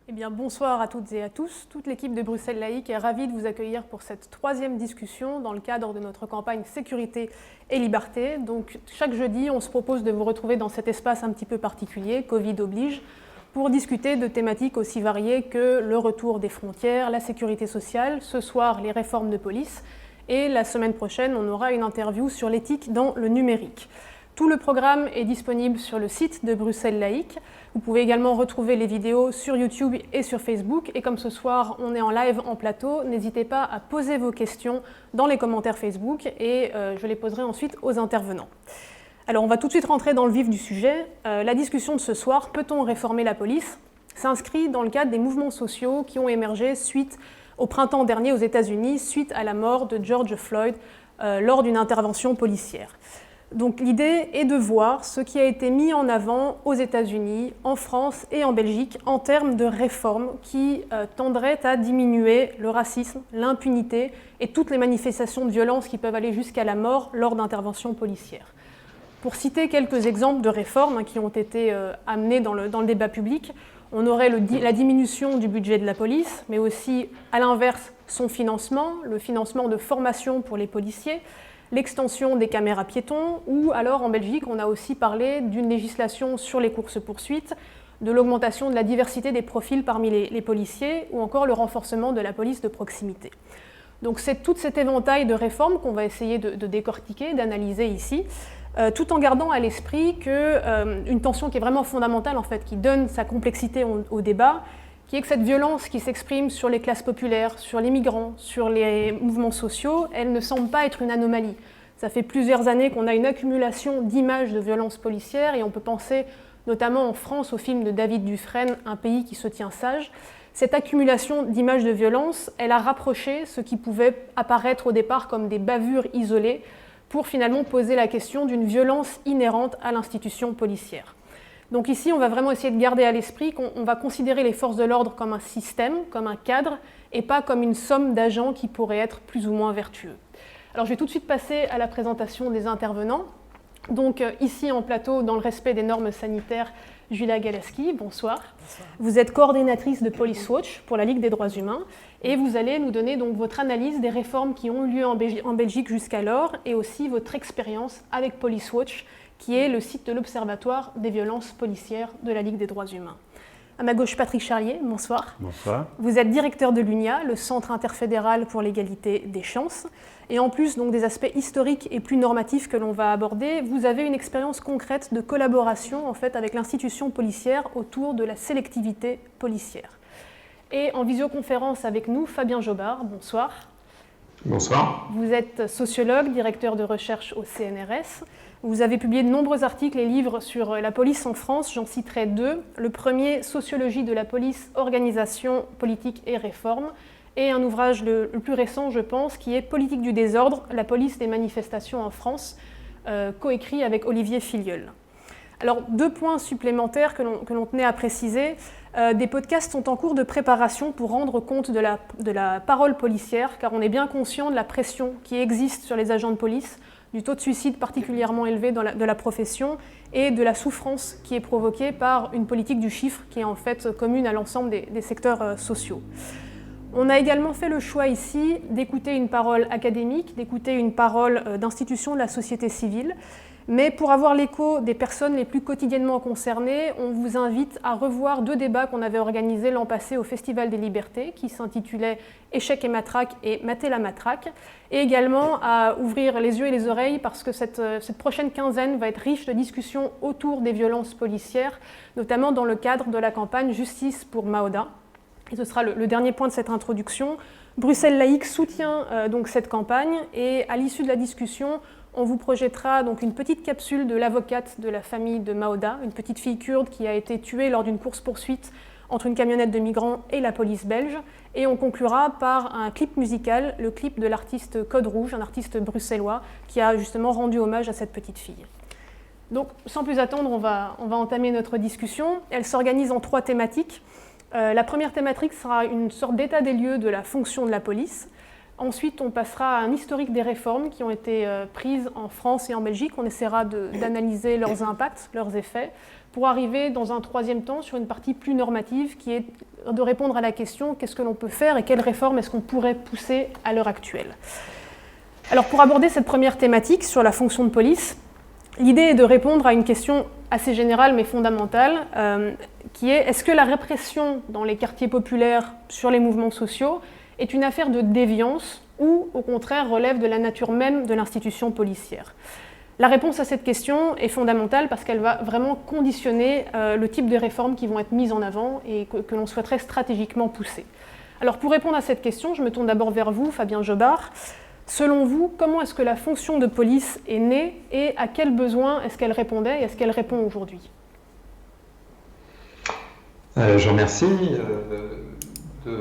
Eh bien, bonsoir à toutes et à tous. Toute l'équipe de Bruxelles Laïque est ravie de vous accueillir pour cette troisième discussion dans le cadre de notre campagne Sécurité et Liberté. Donc, chaque jeudi, on se propose de vous retrouver dans cet espace un petit peu particulier, Covid oblige, pour discuter de thématiques aussi variées que le retour des frontières, la sécurité sociale, ce soir les réformes de police, et la semaine prochaine, on aura une interview sur l'éthique dans le numérique. Tout le programme est disponible sur le site de Bruxelles Laïque. Vous pouvez également retrouver les vidéos sur YouTube et sur Facebook. Et comme ce soir, on est en live en plateau, n'hésitez pas à poser vos questions dans les commentaires Facebook et je les poserai ensuite aux intervenants. Alors, on va tout de suite rentrer dans le vif du sujet. La discussion de ce soir, peut-on réformer la police, s'inscrit dans le cadre des mouvements sociaux qui ont émergé suite au printemps dernier aux États-Unis, suite à la mort de George Floyd lors d'une intervention policière. Donc l'idée est de voir ce qui a été mis en avant aux États-Unis, en France et en Belgique en termes de réformes qui tendraient à diminuer le racisme, l'impunité et toutes les manifestations de violence qui peuvent aller jusqu'à la mort lors d'interventions policières. Pour citer quelques exemples de réformes qui ont été amenées dans le débat public, on aurait la diminution du budget de la police, mais aussi à l'inverse son financement, le financement de formation pour les policiers, l'extension des caméras piétons, ou alors en Belgique, on a aussi parlé d'une législation sur les courses-poursuites, de l'augmentation de la diversité des profils parmi les policiers, ou encore le renforcement de la police de proximité. Donc c'est tout cet éventail de réformes qu'on va essayer de décortiquer, d'analyser ici, tout en gardant à l'esprit qu'une tension qui est vraiment fondamentale, en fait, qui donne sa complexité au débat, qui est que cette violence qui s'exprime sur les classes populaires, sur les migrants, sur les mouvements sociaux, elle ne semble pas être une anomalie. Ça fait plusieurs années qu'on a une accumulation d'images de violences policières et on peut penser notamment en France au film de David Dufresne, Un pays qui se tient sage. Cette accumulation d'images de violence, elle a rapproché ce qui pouvait apparaître au départ comme des bavures isolées pour finalement poser la question d'une violence inhérente à l'institution policière. Donc ici, on va vraiment essayer de garder à l'esprit qu'on va considérer les forces de l'ordre comme un système, comme un cadre, et pas comme une somme d'agents qui pourraient être plus ou moins vertueux. Alors je vais tout de suite passer à la présentation des intervenants. Donc ici en plateau, dans le respect des normes sanitaires, Julia Galeski, bonsoir. Bonsoir. Vous êtes coordinatrice de Police Watch pour la Ligue des droits humains, et vous allez nous donner donc votre analyse des réformes qui ont eu lieu en Belgique jusqu'alors, et aussi votre expérience avec Police Watch, qui est le site de l'Observatoire des violences policières de la Ligue des droits humains. À ma gauche, Patrick Charlier, bonsoir. Bonsoir. Vous êtes directeur de l'UNIA, le Centre interfédéral pour l'égalité des chances. Et en plus donc, des aspects historiques et plus normatifs que l'on va aborder, vous avez une expérience concrète de collaboration en fait, avec l'institution policière autour de la sélectivité policière. Et en visioconférence avec nous, Fabien Jobard, bonsoir. Bonsoir. Vous êtes sociologue, directeur de recherche au CNRS. Vous avez publié de nombreux articles et livres sur la police en France, j'en citerai deux. Le premier, Sociologie de la police, organisation, politique et réforme, et un ouvrage le plus récent, je pense, qui est Politique du désordre, la police des manifestations en France, coécrit avec Olivier Filleul. Alors, deux points supplémentaires que l'on tenait à préciser. Des podcasts sont en cours de préparation pour rendre compte de la parole policière, car on est bien conscient de la pression qui existe sur les agents de police, du taux de suicide particulièrement élevé de la profession et de la souffrance qui est provoquée par une politique du chiffre qui est en fait commune à l'ensemble des secteurs sociaux. On a également fait le choix ici d'écouter une parole académique, d'écouter une parole d'institutions de la société civile, mais pour avoir l'écho des personnes les plus quotidiennement concernées, on vous invite à revoir deux débats qu'on avait organisés l'an passé au Festival des Libertés, qui s'intitulaient « Échec et matraque » et « Mater la matraque », et également à ouvrir les yeux et les oreilles parce que cette prochaine quinzaine va être riche de discussions autour des violences policières, notamment dans le cadre de la campagne « Justice pour Maoda ». Et ce sera le dernier point de cette introduction. Bruxelles Laïque soutient donc cette campagne et à l'issue de la discussion, on vous projettera donc une petite capsule de l'avocate de la famille de Maoda, une petite fille kurde qui a été tuée lors d'une course-poursuite entre une camionnette de migrants et la police belge. Et on conclura par un clip musical, le clip de l'artiste Code Rouge, un artiste bruxellois qui a justement rendu hommage à cette petite fille. Donc sans plus attendre, on va entamer notre discussion. Elle s'organise en trois thématiques. La première thématique sera une sorte d'état des lieux de la fonction de la police. Ensuite, on passera à un historique des réformes qui ont été prises en France et en Belgique. On essaiera d'analyser leurs impacts, leurs effets, pour arriver dans un troisième temps sur une partie plus normative qui est de répondre à la question qu'est-ce que l'on peut faire et quelles réformes est-ce qu'on pourrait pousser à l'heure actuelle. Alors pour aborder cette première thématique sur la fonction de police, l'idée est de répondre à une question assez générale mais fondamentale qui est est-ce que la répression dans les quartiers populaires sur les mouvements sociaux est une affaire de déviance ou au contraire relève de la nature même de l'institution policière ? La réponse à cette question est fondamentale parce qu'elle va vraiment conditionner le type de réformes qui vont être mises en avant et que l'on souhaiterait stratégiquement pousser. Alors pour répondre à cette question, je me tourne d'abord vers vous, Fabien Jobard. Selon vous, comment est-ce que la fonction de police est née et à quels besoins est-ce qu'elle répondait et est-ce qu'elle répond aujourd'hui ? Je remercie de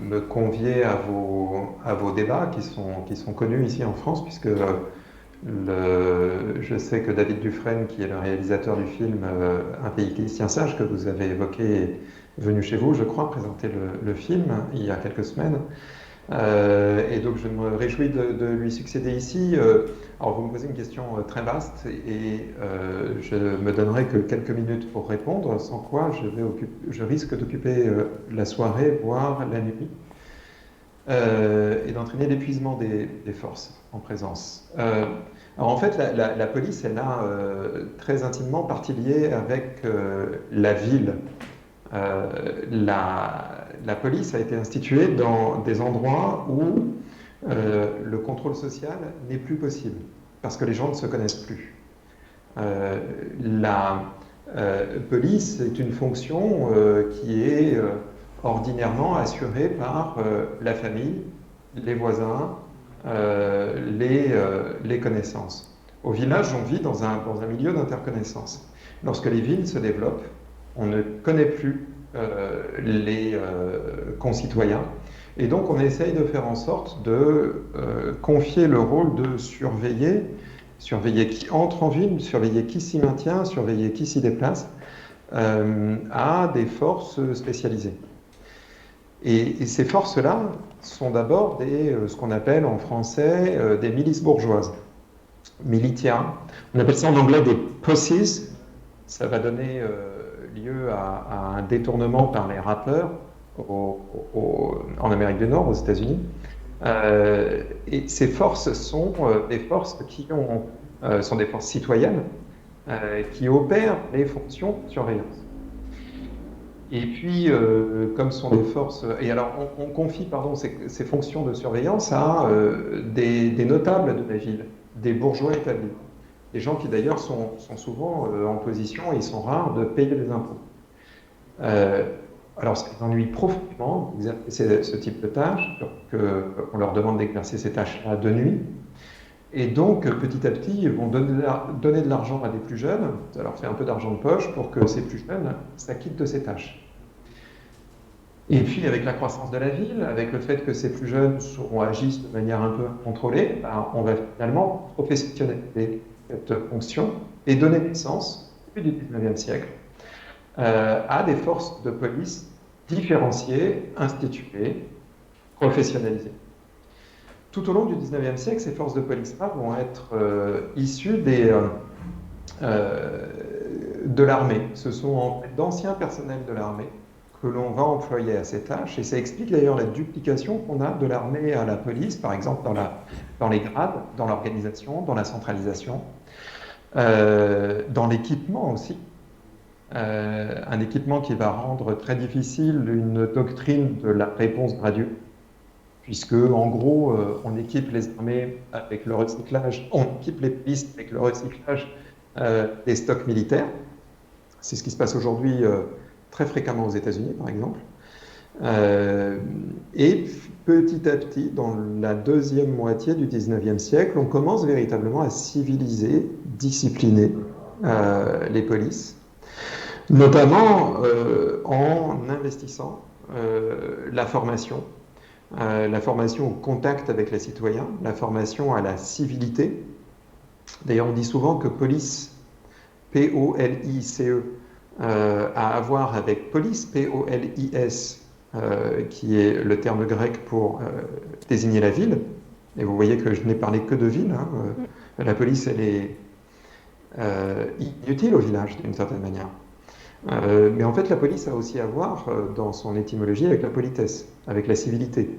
me convier à vos débats qui sont connus ici en France, puisque je sais que David Dufresne, qui est le réalisateur du film Un pays chrétien sage, que vous avez évoqué, est venu chez vous, je crois, présenter le film il y a quelques semaines. Et donc je me réjouis de lui succéder ici. Alors vous me posez une question très vaste et je me donnerai que quelques minutes pour répondre, sans quoi je risque d'occuper la soirée, voire la nuit, et d'entraîner l'épuisement des forces en présence. Alors en fait, la police, elle a très intimement partie liée avec la ville. La police a été instituée dans des endroits où le contrôle social n'est plus possible, parce que les gens ne se connaissent plus. La police est une fonction qui est ordinairement assurée par la famille, les voisins, les connaissances. Au village, on vit dans un milieu d'interconnaissance. Lorsque les villes se développent, on ne connaît plus les concitoyens. Et donc, on essaye de faire en sorte de confier le rôle de surveiller qui entre en ville, surveiller qui s'y maintient, surveiller qui s'y déplace, à des forces spécialisées. Et ces forces-là sont d'abord ce qu'on appelle en français des milices bourgeoises, militia. On appelle ça en anglais des posses. Ça va donner lieu à un détournement par les rappeurs en Amérique du Nord, aux États-Unis. Et ces forces sont des forces sont des forces citoyennes qui opèrent les fonctions de surveillance. Et puis, comme sont des forces... Et alors, on confie ces fonctions de surveillance à des notables de la ville, des bourgeois établis. Des gens qui d'ailleurs sont souvent en position, et ils sont rares, de payer les impôts. Alors, ça les ennuie profondément d'exercer ce type de tâches, qu'on leur demande d'exercer ces tâches-là de nuit. Et donc, petit à petit, ils vont donner de l'argent à des plus jeunes, ça leur fait un peu d'argent de poche pour que ces plus jeunes s'acquittent de ces tâches. Et puis, avec la croissance de la ville, avec le fait que ces plus jeunes agissent de manière un peu contrôlée, on va finalement professionnaliser cette fonction et donner naissance, depuis du 19e siècle, à des forces de police différenciées, instituées, professionnalisées. Tout au long du 19e siècle, ces forces de police-là vont être issues de l'armée. Ce sont en fait d'anciens personnels de l'armée que l'on va employer à ces tâches, et ça explique d'ailleurs la duplication qu'on a de l'armée à la police, par exemple dans les grades, dans l'organisation, dans la centralisation, dans l'équipement aussi. Un équipement qui va rendre très difficile une doctrine de la réponse graduée, puisque en gros, on équipe les armées avec le recyclage, on équipe les polices avec le recyclage des stocks militaires. C'est ce qui se passe aujourd'hui très fréquemment aux États-Unis, par exemple. Et petit à petit, dans la deuxième moitié du 19e siècle, on commence véritablement à civiliser, discipliner les polices, notamment en investissant la formation au contact avec les citoyens, la formation à la civilité. D'ailleurs, on dit souvent que police, P-O-L-I-C-E, a à voir avec police, P-O-L-I-S, qui est le terme grec pour désigner la ville. Et vous voyez que je n'ai parlé que de ville. Hein. La police, elle est inutile au village, d'une certaine manière. Mais en fait, la police a aussi à voir, dans son étymologie, avec la politesse, avec la civilité,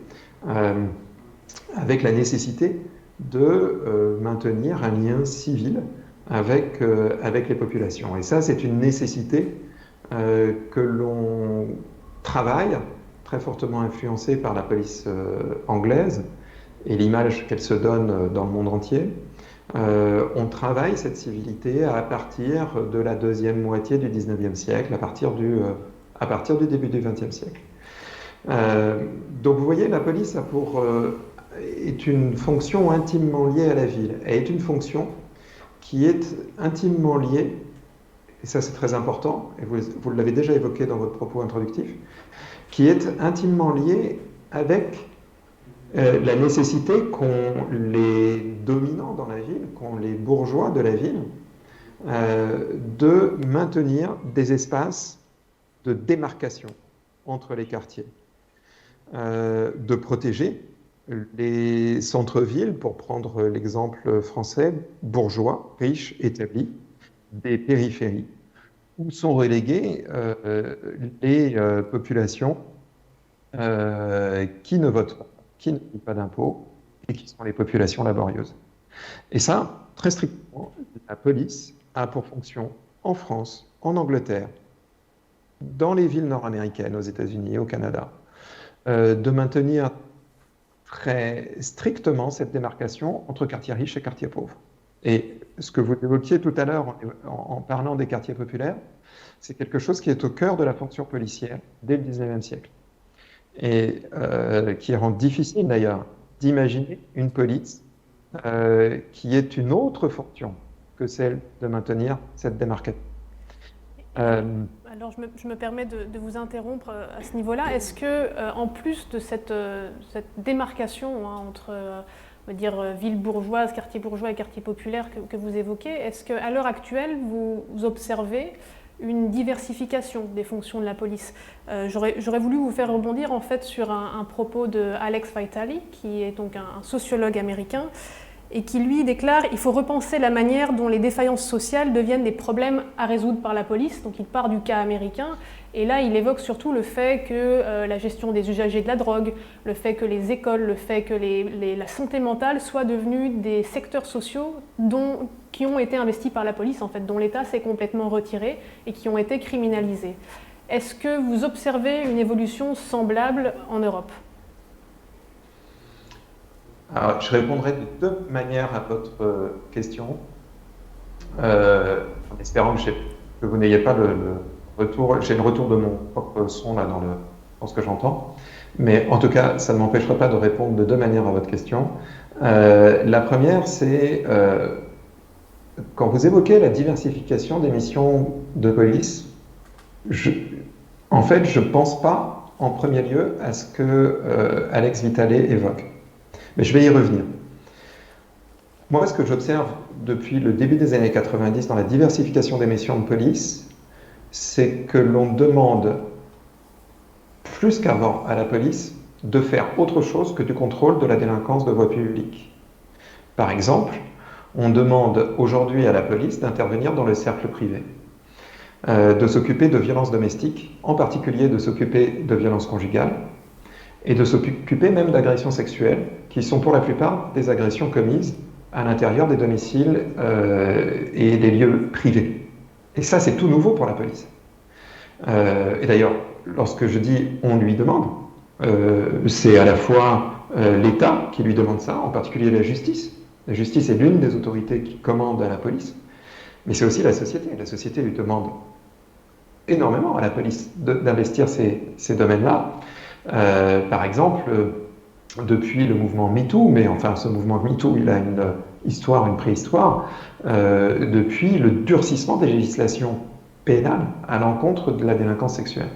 avec la nécessité de maintenir un lien civil avec les populations. Et ça, c'est une nécessité que l'on travaille, très fortement influencée par la police anglaise et l'image qu'elle se donne dans le monde entier. On travaille cette civilité à partir de la deuxième moitié du 19e siècle, à partir du début du 20e siècle. Donc vous voyez, la police est une fonction intimement liée à la ville. Elle est une fonction qui est intimement liée, et ça c'est très important, et vous l'avez déjà évoqué dans votre propos introductif, qui est intimement liée avec la nécessité qu'ont les dominants dans la ville, qu'ont les bourgeois de la ville, de maintenir des espaces de démarcation entre les quartiers, de protéger les centres-villes, pour prendre l'exemple français, bourgeois, riches, établis, des périphéries, où sont reléguées les populations qui ne votent pas, qui ne payent pas d'impôts et qui sont les populations laborieuses. Et ça, très strictement, la police a pour fonction, en France, en Angleterre, dans les villes nord-américaines, aux États-Unis, au Canada, de maintenir très strictement cette démarcation entre quartiers riches et quartiers pauvres. Et ce que vous évoquiez tout à l'heure en parlant des quartiers populaires, c'est quelque chose qui est au cœur de la fonction policière dès le 19e siècle. Et qui rend difficile d'ailleurs d'imaginer une police qui ait une autre fonction que celle de maintenir cette démarcation. Alors je me permets de vous interrompre à ce niveau-là. Est-ce que, en plus de cette démarcation entre on va dire, ville bourgeoise, quartier bourgeois et quartier populaire que vous évoquez, est-ce qu'à l'heure actuelle, vous observez une diversification des fonctions de la police? J'aurais voulu vous faire rebondir en fait sur un propos de Alex Vitale, qui est donc un sociologue américain, et qui lui déclare « Il faut repenser la manière dont les défaillances sociales deviennent des problèmes à résoudre par la police ». Donc il part du cas américain, et là il évoque surtout le fait que la gestion des usagers de la drogue, le fait que les écoles, le fait que la santé mentale soient devenus des secteurs sociaux qui ont été investis par la police, en fait, dont l'État s'est complètement retiré et qui ont été criminalisés. Est-ce que vous observez une évolution semblable en Europe ? Alors, je répondrai de deux manières à votre question, en espérant que vous n'ayez pas le retour. J'ai le retour de mon propre son là dans ce que j'entends, mais en tout cas, ça ne m'empêchera pas de répondre de deux manières à votre question. La première, c'est quand vous évoquez la diversification des missions de police, en fait, je ne pense pas en premier lieu à ce que Alex Vitale évoque. Mais je vais y revenir. Moi, ce que j'observe depuis le début des années 90 dans la diversification des missions de police, c'est que l'on demande plus qu'avant à la police de faire autre chose que du contrôle de la délinquance de voie publique. Par exemple, on demande aujourd'hui à la police d'intervenir dans le cercle privé, de s'occuper de violences domestiques, en particulier de s'occuper de violences conjugales, et de s'occuper même d'agressions sexuelles, qui sont pour la plupart des agressions commises à l'intérieur des domiciles et des lieux privés. Et ça, c'est tout nouveau pour la police. Et d'ailleurs, lorsque je dis « on lui demande », c'est à la fois l'État qui lui demande ça, en particulier la justice. La justice est l'une des autorités qui commande à la police, mais c'est aussi la société. La société lui demande énormément à la police d'investir ces domaines-là. Par exemple, depuis le mouvement MeToo, mais enfin ce mouvement MeToo, il a une histoire, une préhistoire, depuis le durcissement des législations pénales à l'encontre de la délinquance sexuelle.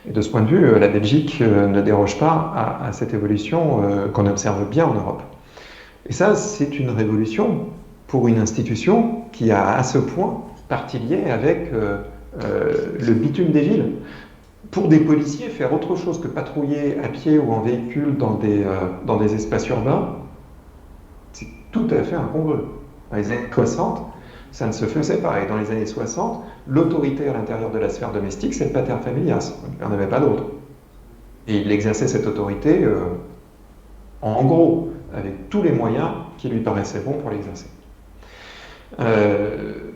Et de ce point de vue, la Belgique ne déroge pas à cette évolution qu'on observe bien en Europe. Et ça, c'est une révolution pour une institution qui a à ce point partie liée avec le bitume des villes. pour des policiers, faire autre chose que patrouiller à pied ou en véhicule dans des espaces urbains, c'est tout à fait incongru. Dans les années 60, ça ne se faisait pas. Et dans les années 60, l'autorité à l'intérieur de la sphère domestique, c'est le pater familias. Il n'y en avait pas d'autre. Et il exerçait cette autorité, en gros, avec tous les moyens qui lui paraissaient bons pour l'exercer.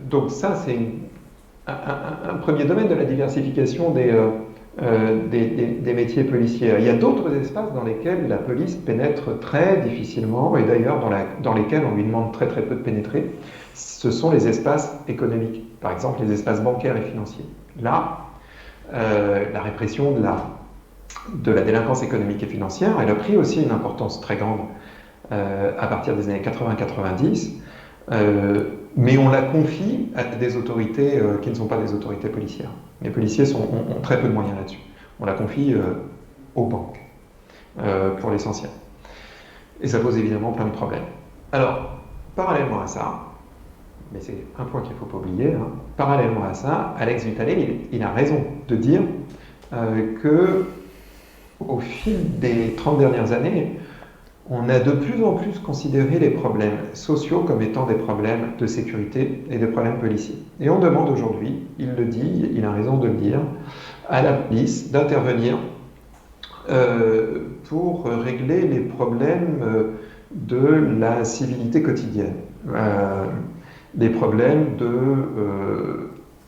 Donc ça, c'est un premier domaine de la diversification des métiers policiers. Il y a d'autres espaces dans lesquels la police pénètre très difficilement, et d'ailleurs dans lesquels on lui demande très très peu de pénétrer. Ce sont les espaces économiques, par exemple les espaces bancaires et financiers. Là, la répression de la délinquance économique et financière, elle a pris aussi une importance très grande à partir des années 80-90, mais on la confie à des autorités qui ne sont pas des autorités policières. Les policiers ont très peu de moyens là-dessus. On la confie aux banques, pour l'essentiel. Et ça pose évidemment plein de problèmes. Alors, parallèlement à ça, mais c'est un point qu'il ne faut pas oublier, hein, parallèlement à ça, Alex Vitale, il a raison de dire que au fil des 30 dernières années, on a de plus en plus considéré les problèmes sociaux comme étant des problèmes de sécurité et des problèmes policiers. Et on demande aujourd'hui, il le dit, il a raison de le dire, à la police d'intervenir pour régler les problèmes de la civilité quotidienne, des problèmes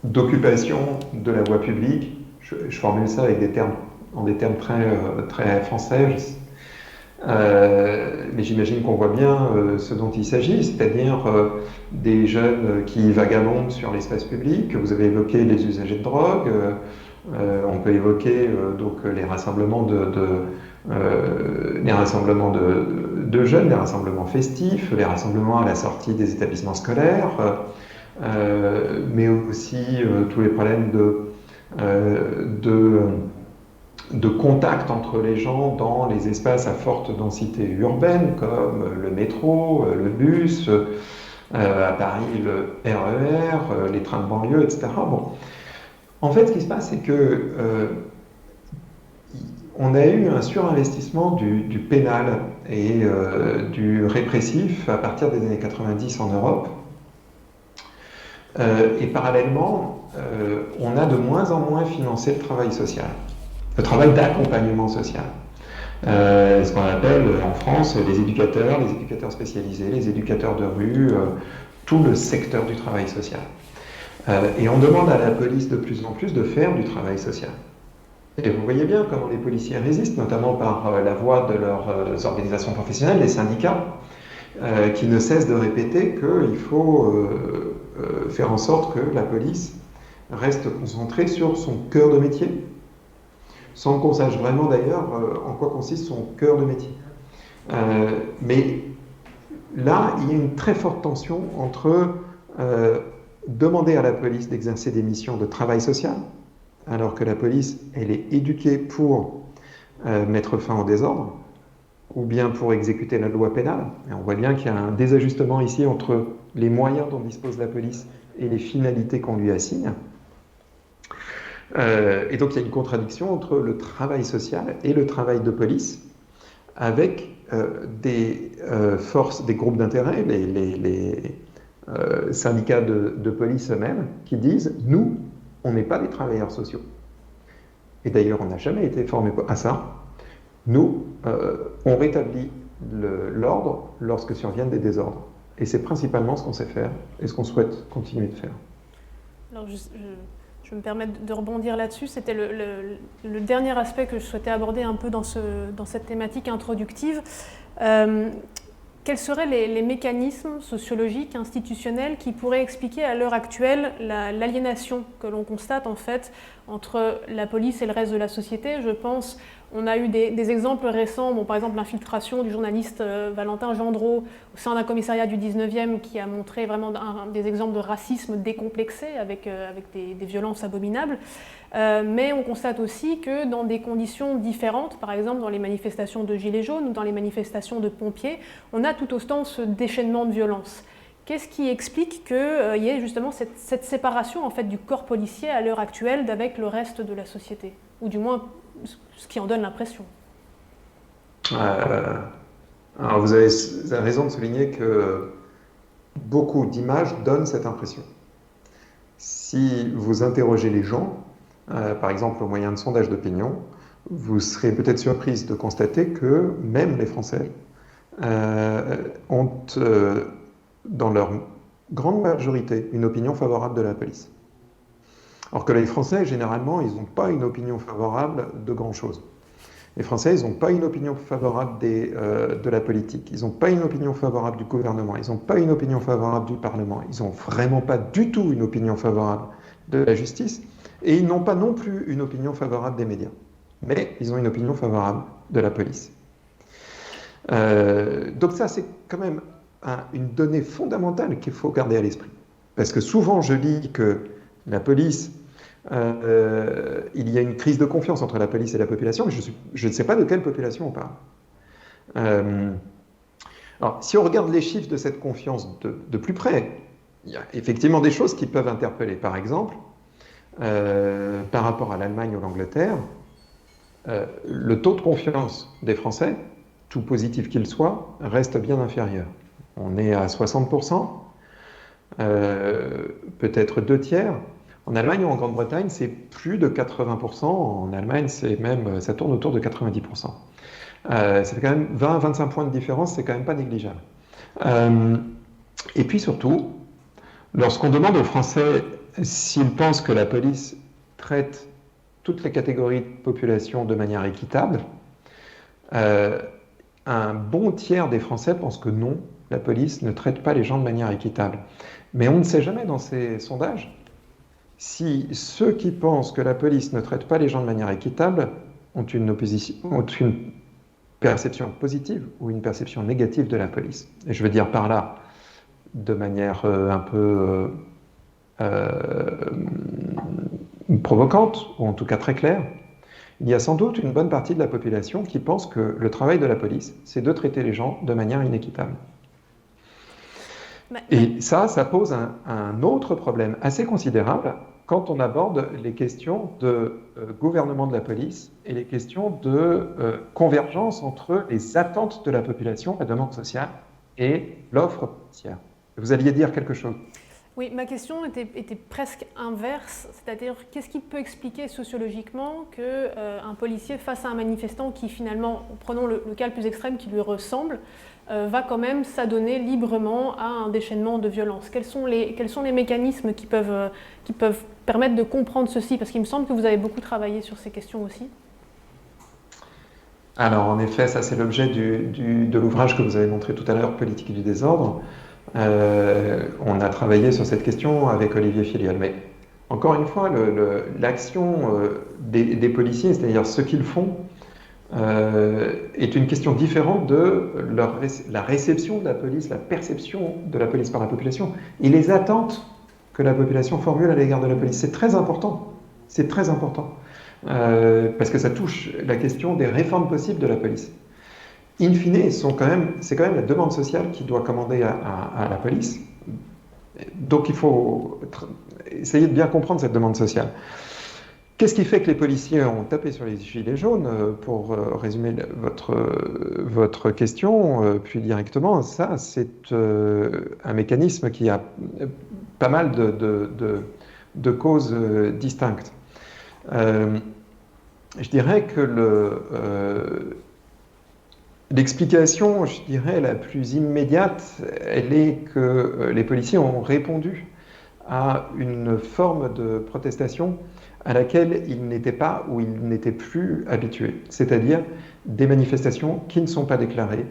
d'occupation de la voie publique. Je formule ça avec des termes très français, mais j'imagine qu'on voit bien ce dont il s'agit, c'est-à-dire des jeunes qui vagabondent sur l'espace public. Vous avez évoqué les usagers de drogue, on peut évoquer donc les rassemblements de jeunes, les rassemblements festifs, les rassemblements à la sortie des établissements scolaires, mais aussi tous les problèmes de contact entre les gens dans les espaces à forte densité urbaine, comme le métro, le bus, à Paris le RER, les trains de banlieue, etc. Bon. En fait, ce qui se passe, c'est que on a eu un surinvestissement du pénal et du répressif à partir des années 90 en Europe. Et parallèlement, on a de moins en moins financé le travail social. Le travail d'accompagnement social. Ce qu'on appelle en France les éducateurs spécialisés, les éducateurs de rue, tout le secteur du travail social. Et on demande à la police de plus en plus de faire du travail social. Et vous voyez bien comment les policiers résistent, notamment par la voix de leurs organisations professionnelles, les syndicats, qui ne cessent de répéter qu'il faut faire en sorte que la police reste concentrée sur son cœur de métier, sans qu'on sache vraiment d'ailleurs en quoi consiste son cœur de métier. Mais là, il y a une très forte tension entre demander à la police d'exercer des missions de travail social, alors que la police, elle est éduquée pour mettre fin au désordre, ou bien pour exécuter la loi pénale. Et on voit bien qu'il y a un désajustement ici entre les moyens dont dispose la police et les finalités qu'on lui assigne. Et donc il y a une contradiction entre le travail social et le travail de police, avec des forces, des groupes d'intérêt, les syndicats de police eux-mêmes, qui disent « nous, on n'est pas des travailleurs sociaux ». Et d'ailleurs, on n'a jamais été formés à ça. Nous, on rétablit l'ordre lorsque surviennent des désordres. Et c'est principalement ce qu'on sait faire et ce qu'on souhaite continuer de faire. Alors, je me permets de rebondir là-dessus. C'était le dernier aspect que je souhaitais aborder un peu dans cette thématique introductive. Quels seraient les mécanismes sociologiques, institutionnels qui pourraient expliquer à l'heure actuelle l'aliénation que l'on constate en fait entre la police et le reste de la société? Je pense, on a eu des exemples récents, bon, par exemple l'infiltration du journaliste Valentin Gendreau au sein d'un commissariat du 19e qui a montré vraiment des exemples de racisme décomplexé avec des violences abominables. Mais on constate aussi que dans des conditions différentes, par exemple dans les manifestations de Gilets jaunes ou dans les manifestations de pompiers, on a tout autant ce déchaînement de violence. Qu'est-ce qui explique qu'il y ait justement cette séparation en fait, du corps policier à l'heure actuelle d'avec le reste de la société ? ou du moins ce qui en donne l'impression. Alors vous avez raison de souligner que beaucoup d'images donnent cette impression. Si vous interrogez les gens, par exemple au moyen de sondages d'opinion, vous serez peut-être surprise de constater que même les Français ont, dans leur grande majorité, une opinion favorable de la police. Alors que les Français, généralement, ils n'ont pas une opinion favorable de grand-chose. Les Français, ils n'ont pas une opinion favorable de la politique, ils n'ont pas une opinion favorable du gouvernement, ils n'ont pas une opinion favorable du Parlement, ils n'ont vraiment pas du tout une opinion favorable de la justice, et ils n'ont pas non plus une opinion favorable des médias. Mais ils ont une opinion favorable de la police. Donc ça, c'est quand même une donnée fondamentale qu'il faut garder à l'esprit. Parce que souvent, je lis que la police... il y a une crise de confiance entre la police et la population, mais je ne sais pas de quelle population on parle. Alors, si on regarde les chiffres de cette confiance de plus près, il y a effectivement des choses qui peuvent interpeller. Par exemple, par rapport à l'Allemagne ou l'Angleterre, le taux de confiance des Français, tout positif qu'il soit, reste bien inférieur. On est à 60%, peut-être 2/3. En Allemagne ou en Grande-Bretagne, c'est plus de 80%. En Allemagne, ça tourne autour de 90%. Ça fait quand même 20-25 points de différence, c'est quand même pas négligeable. Et puis surtout, lorsqu'on demande aux Français s'ils pensent que la police traite toutes les catégories de population de manière équitable, un bon tiers des Français pensent que non, la police ne traite pas les gens de manière équitable. Mais on ne sait jamais dans ces sondages si ceux qui pensent que la police ne traite pas les gens de manière équitable ont une perception positive ou une perception négative de la police. Et je veux dire par là, de manière un peu provocante, ou en tout cas très claire, il y a sans doute une bonne partie de la population qui pense que le travail de la police, c'est de traiter les gens de manière inéquitable. Et ça pose un autre problème assez considérable quand on aborde les questions de gouvernement de la police et les questions de convergence entre les attentes de la population, la demande sociale, et l'offre policière. Vous alliez dire quelque chose? Oui, ma question était presque inverse, c'est-à-dire qu'est-ce qui peut expliquer sociologiquement qu'un policier face à un manifestant qui finalement, prenons le cas le plus extrême qui lui ressemble, va quand même s'adonner librement à un déchaînement de violence. Quels sont les mécanismes qui peuvent permettre de comprendre ceci? Parce qu'il me semble que vous avez beaucoup travaillé sur ces questions aussi. Alors en effet, ça c'est l'objet de l'ouvrage que vous avez montré tout à l'heure, Politique du désordre. On a travaillé sur cette question avec Olivier Filial. Mais encore une fois, l'action des policiers, c'est-à-dire ce qu'ils font, est une question différente de la réception de la police, la perception de la police par la population et les attentes que la population formule à l'égard de la police. C'est très important. C'est très important. Parce que ça touche la question des réformes possibles de la police. In fine, c'est quand même la demande sociale qui doit commander à la police. Donc il faut essayer de bien comprendre cette demande sociale. Qu'est-ce qui fait que les policiers ont tapé sur les gilets jaunes? Pour résumer votre question plus directement, ça c'est un mécanisme qui a pas mal de causes distinctes. Je dirais que l'explication, je dirais, la plus immédiate, elle est que les policiers ont répondu à une forme de protestation à laquelle ils n'étaient pas ou ils n'étaient plus habitués, c'est-à-dire des manifestations qui ne sont pas déclarées,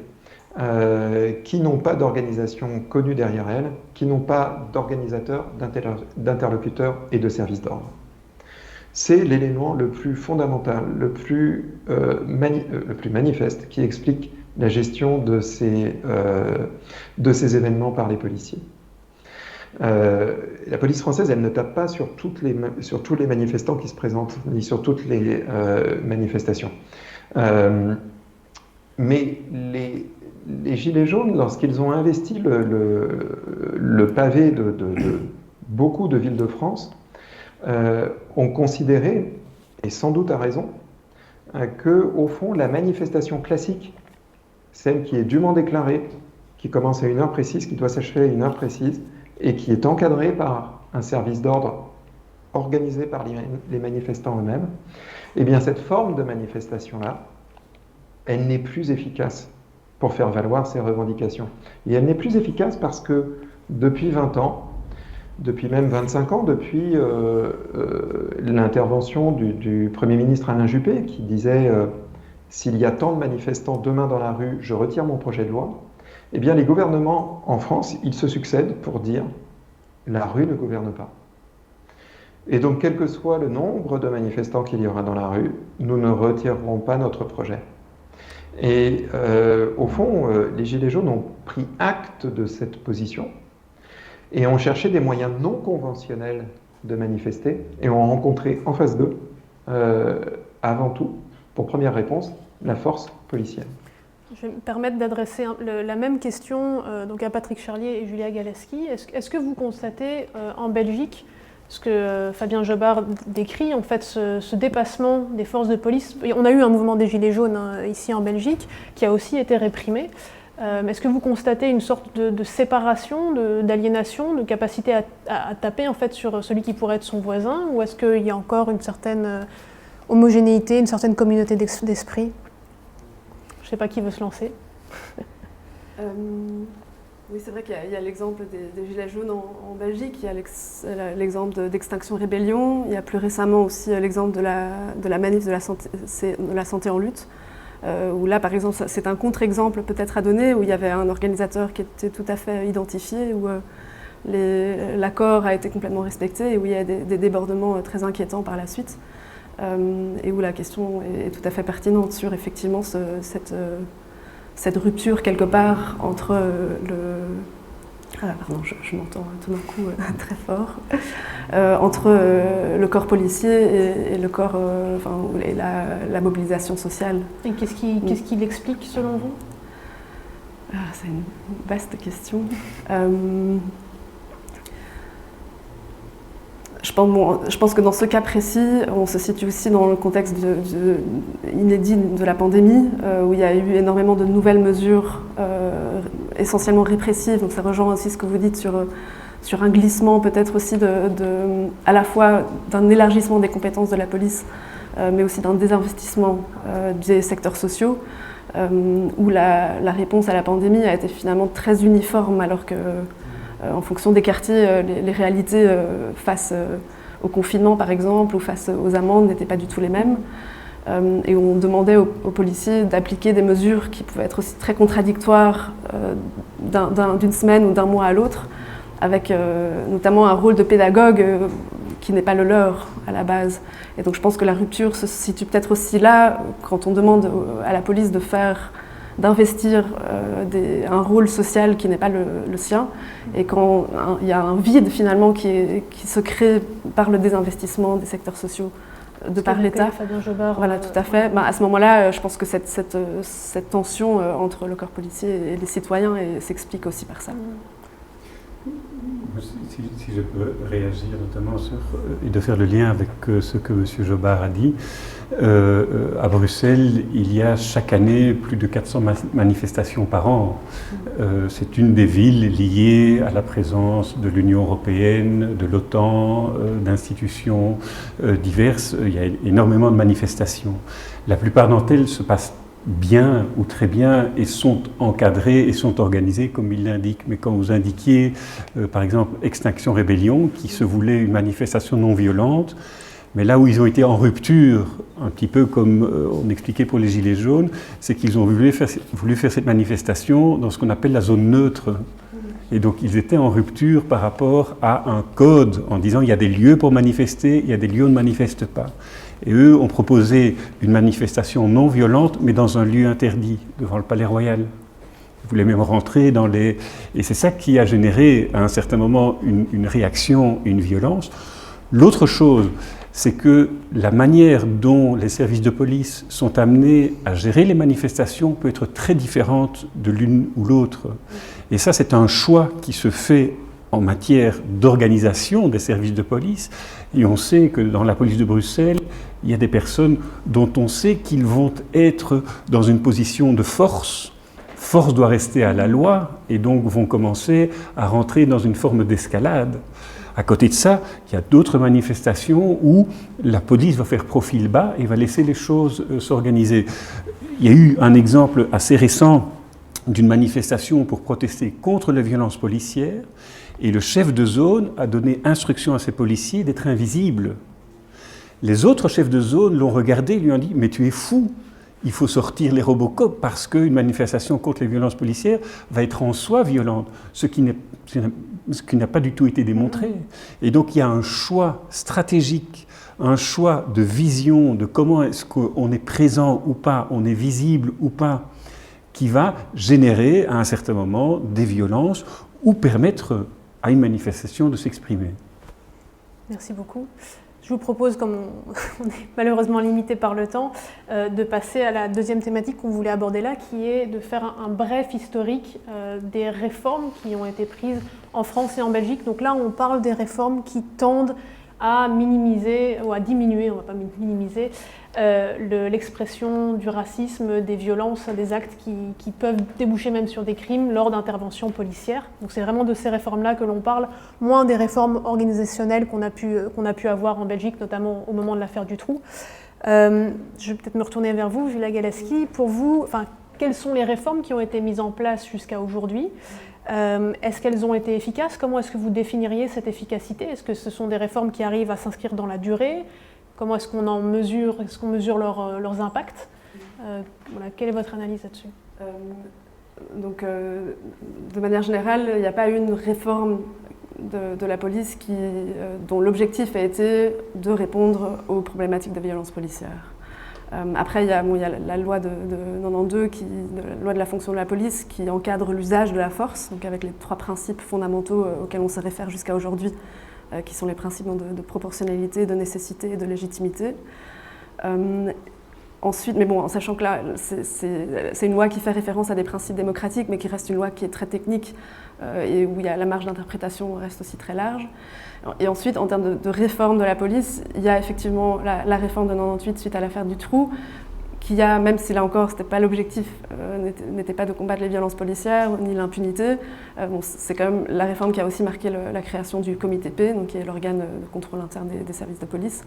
qui n'ont pas d'organisation connue derrière elles, qui n'ont pas d'organisateurs, d'interlocuteurs et de services d'ordre. C'est l'élément le plus fondamental, le plus manifeste qui explique la gestion de ces événements par les policiers. La police française, elle ne tape pas sur tous les manifestants qui se présentent, ni sur toutes les manifestations. Mais les Gilets jaunes, lorsqu'ils ont investi le pavé de beaucoup de villes de France, ont considéré et sans doute à raison, que, au fond, la manifestation classique, celle qui est dûment déclarée, qui commence à une heure précise, qui doit s'achever à une heure précise, et qui est encadrée par un service d'ordre organisé par les manifestants eux-mêmes, eh bien cette forme de manifestation-là, elle n'est plus efficace pour faire valoir ces revendications. Et elle n'est plus efficace parce que depuis 20 ans, depuis même 25 ans, depuis l'intervention du Premier ministre Alain Juppé, qui disait s'il y a tant de manifestants demain dans la rue, je retire mon projet de loi, eh bien les gouvernements en France, ils se succèdent pour dire la rue ne gouverne pas. Et donc, quel que soit le nombre de manifestants qu'il y aura dans la rue, nous ne retirerons pas notre projet. Et au fond, les Gilets jaunes ont pris acte de cette position et ont cherché des moyens non conventionnels de manifester et ont rencontré en face d'eux, avant tout, pour première réponse, la force policière. Je vais me permettre d'adresser la même question donc à Patrick Charlier et Julia Galeski. Est-ce que vous constatez en Belgique ce que Fabien Jobard décrit, en fait, ce dépassement des forces de police? On a eu un mouvement des Gilets jaunes ici en Belgique qui a aussi été réprimé. Est-ce que vous constatez une sorte de séparation, d'aliénation, de capacité à taper en fait, sur celui qui pourrait être son voisin, ou est-ce qu'il y a encore une certaine homogénéité, une certaine communauté d'esprit? Je ne sais pas qui veut se lancer. Oui, c'est vrai qu'il y a l'exemple des Gilets jaunes en Belgique, il y a l'exemple d'Extinction Rébellion, il y a plus récemment aussi l'exemple de la manif de la santé en lutte, où là, par exemple, c'est un contre-exemple peut-être à donner, où il y avait un organisateur qui était tout à fait identifié, où l'accord a été complètement respecté et où il y a des débordements très inquiétants par la suite, et où la question est tout à fait pertinente sur effectivement cette rupture quelque part entre pardon, je m'entends tout d'un coup très fort, entre le corps policier et le corps, et la mobilisation sociale. Et qu'est-ce qui l'explique selon vous? C'est une vaste question. Je pense que dans ce cas précis, on se situe aussi dans le contexte inédit de la pandémie, où il y a eu énormément de nouvelles mesures, essentiellement répressives. Donc ça rejoint aussi ce que vous dites sur un glissement peut-être aussi à la fois d'un élargissement des compétences de la police, mais aussi d'un désinvestissement des secteurs sociaux, où la réponse à la pandémie a été finalement très uniforme, alors que en fonction des quartiers, les réalités face au confinement, par exemple, ou face aux amendes n'étaient pas du tout les mêmes. Et on demandait aux policiers d'appliquer des mesures qui pouvaient être aussi très contradictoires d'une semaine ou d'un mois à l'autre, avec notamment un rôle de pédagogue qui n'est pas le leur à la base. Et donc je pense que la rupture se situe peut-être aussi là, quand on demande à la police d'investir un rôle social qui n'est pas le sien, et quand il y a un vide finalement qui se crée par le désinvestissement des secteurs sociaux par l'État. Fabien Jobard. Voilà, tout à fait. À ce moment-là, je pense que cette tension entre le corps policier et les citoyens s'explique aussi par ça. Si je peux réagir notamment et de faire le lien avec ce que M. Jobard a dit. À Bruxelles, il y a chaque année plus de 400 manifestations par an. C'est une des villes liées à la présence de l'Union européenne, de l'OTAN, d'institutions diverses. Il y a énormément de manifestations. La plupart d'entre elles se passent bien ou très bien et sont encadrées et sont organisées comme il l'indique. Mais quand vous indiquiez, par exemple, Extinction Rébellion, qui se voulait une manifestation non violente, mais là où ils ont été en rupture, un petit peu comme on expliquait pour les Gilets jaunes, c'est qu'ils ont voulu faire cette manifestation dans ce qu'on appelle la zone neutre. Et donc ils étaient en rupture par rapport à un code, en disant il y a des lieux pour manifester, il y a des lieux où on ne manifeste pas. Et eux ont proposé une manifestation non violente, mais dans un lieu interdit, devant le Palais Royal. Ils voulaient même rentrer dans les... Et c'est ça qui a généré, à un certain moment, une réaction, une violence. L'autre chose, c'est que la manière dont les services de police sont amenés à gérer les manifestations peut être très différente de l'une ou l'autre. Et ça, c'est un choix qui se fait en matière d'organisation des services de police. Et on sait que dans la police de Bruxelles, il y a des personnes dont on sait qu'ils vont être dans une position de force. Force doit rester à la loi et donc vont commencer à rentrer dans une forme d'escalade. À côté de ça, il y a d'autres manifestations où la police va faire profil bas et va laisser les choses s'organiser. Il y a eu un exemple assez récent d'une manifestation pour protester contre les violences policières et le chef de zone a donné instruction à ses policiers d'être invisibles. Les autres chefs de zone l'ont regardé et lui ont dit « mais tu es fou, il faut sortir les Robocop parce qu'une manifestation contre les violences policières va être en soi violente », ce qui n'a pas du tout été démontré. Et donc il y a un choix stratégique, un choix de vision de comment est-ce qu'on est présent ou pas, on est visible ou pas, qui va générer à un certain moment des violences ou permettre à une manifestation de s'exprimer. Merci beaucoup. Je vous propose, comme on est malheureusement limité par le temps, de passer à la deuxième thématique qu'on voulait aborder là, qui est de faire un bref historique des réformes qui ont été prises en France et en Belgique. Donc là, on parle des réformes qui tendent à minimiser, ou à diminuer, on ne va pas minimiser, l'expression du racisme, des violences, des actes qui peuvent déboucher même sur des crimes lors d'interventions policières. Donc c'est vraiment de ces réformes-là que l'on parle, moins des réformes organisationnelles qu'on a pu avoir en Belgique, notamment au moment de l'affaire Dutroux. Je vais peut-être me retourner vers vous, Julia Galeski. Pour vous, quelles sont les réformes qui ont été mises en place jusqu'à aujourd'hui ? Est-ce qu'elles ont été efficaces ? Comment est-ce que vous définiriez cette efficacité ? Est-ce que ce sont des réformes qui arrivent à s'inscrire dans la durée ? Comment est-ce qu'on mesure leurs impacts ? Quelle est votre analyse là-dessus ? De manière générale, il n'y a pas eu une réforme de la police dont l'objectif a été de répondre aux problématiques de violence policière. Après, il y a la loi de 92, la loi de la fonction de la police, qui encadre l'usage de la force, donc avec les 3 principes fondamentaux auxquels on se réfère jusqu'à aujourd'hui, qui sont les principes de proportionnalité, de nécessité et de légitimité. Ensuite, mais bon, en sachant que là, c'est une loi qui fait référence à des principes démocratiques, mais qui reste une loi qui est très technique et où la marge d'interprétation reste aussi très large. Et ensuite, en termes de réforme de la police, il y a effectivement la réforme de 98 suite à l'affaire Dutroux, qui a, même si là encore, c'était pas l'objectif, n'était pas de combattre les violences policières ni l'impunité, c'est quand même la réforme qui a aussi marqué la création du comité P, donc qui est l'organe de contrôle interne des services de police.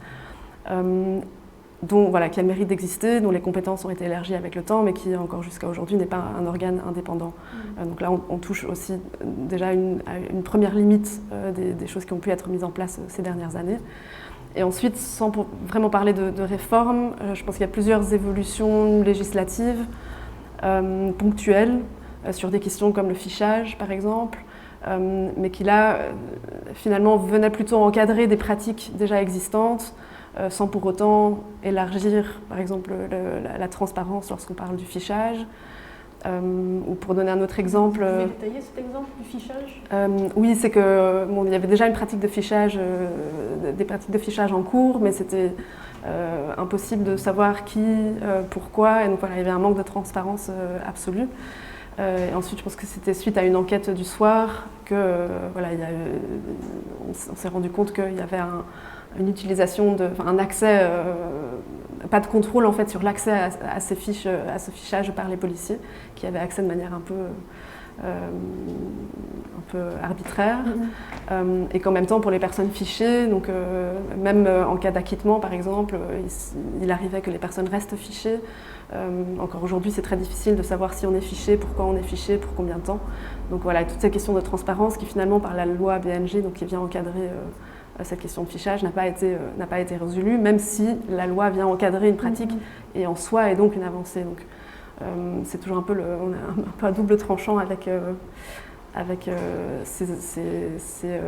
Qui a le mérite d'exister, dont les compétences ont été élargies avec le temps, mais qui encore jusqu'à aujourd'hui n'est pas un organe indépendant. Donc là, on touche aussi déjà à une première limite des choses qui ont pu être mises en place ces dernières années. Et ensuite, sans vraiment parler de réforme, je pense qu'il y a plusieurs évolutions législatives ponctuelles sur des questions comme le fichage, par exemple, mais qui là, finalement, venaient plutôt encadrer des pratiques déjà existantes, sans pour autant élargir, par exemple, la transparence lorsqu'on parle du fichage. Ou pour donner un autre exemple... Vous pouvez détailler cet exemple du fichage ? Oui, c'est que il y avait déjà une pratique de fichage, des pratiques de fichage en cours, mais c'était impossible de savoir qui, pourquoi, et donc voilà, il y avait un manque de transparence absolue. Et ensuite, je pense que c'était suite à une enquête du soir que on s'est rendu compte qu'il y avait une utilisation, un accès, pas de contrôle en fait sur l'accès à ce fichage par les policiers, qui avaient accès de manière un peu arbitraire, et qu'en même temps pour les personnes fichées, donc même en cas d'acquittement par exemple, il arrivait que les personnes restent fichées. Encore aujourd'hui, c'est très difficile de savoir si on est fiché, pourquoi on est fiché, pour combien de temps. Donc voilà, toutes ces questions de transparence qui finalement par la loi BNG, donc qui vient encadrer cette question de fichage, n'a pas été résolue, même si la loi vient encadrer une pratique et en soi est donc une avancée. Donc c'est toujours on a un peu à double tranchant avec ces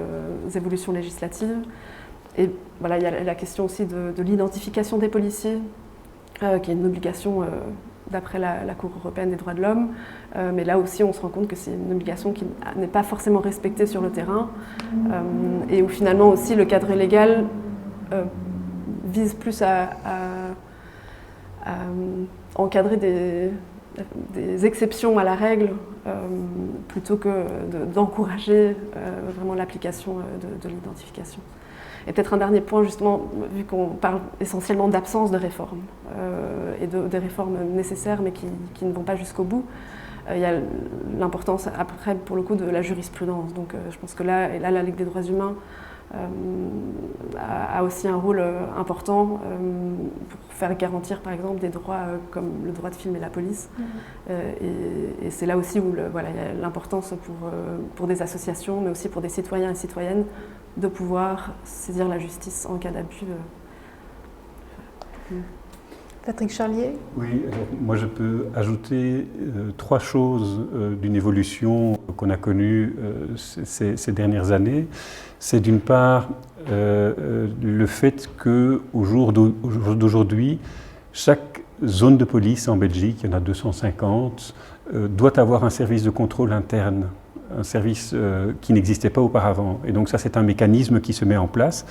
évolutions législatives. Et voilà, il y a la question aussi de l'identification des policiers, qui est une obligation d'après la Cour européenne des droits de l'homme. Mais là aussi, on se rend compte que c'est une obligation qui n'est pas forcément respectée sur le terrain, et où finalement aussi le cadre légal vise plus à encadrer des exceptions à la règle plutôt que d'encourager vraiment l'application de l'identification. Et peut-être un dernier point, justement, vu qu'on parle essentiellement d'absence de réformes et des réformes nécessaires mais qui ne vont pas jusqu'au bout, il y a l'importance après, pour le coup, de la jurisprudence. Donc je pense que là, la Ligue des droits humains a aussi un rôle important pour faire garantir, par exemple, des droits comme le droit de filmer la police. Et c'est là aussi où il y a l'importance pour des associations, mais aussi pour des citoyens et citoyennes, de pouvoir saisir la justice en cas d'abus. Patrick Charlier? Oui, alors moi je peux ajouter 3 choses d'une évolution qu'on a connue ces dernières années. C'est d'une part le fait qu'au jour d'aujourd'hui, chaque zone de police en Belgique, il y en a 250, doit avoir un service de contrôle interne, un service qui n'existait pas auparavant. Et donc ça, c'est un mécanisme qui se met en place.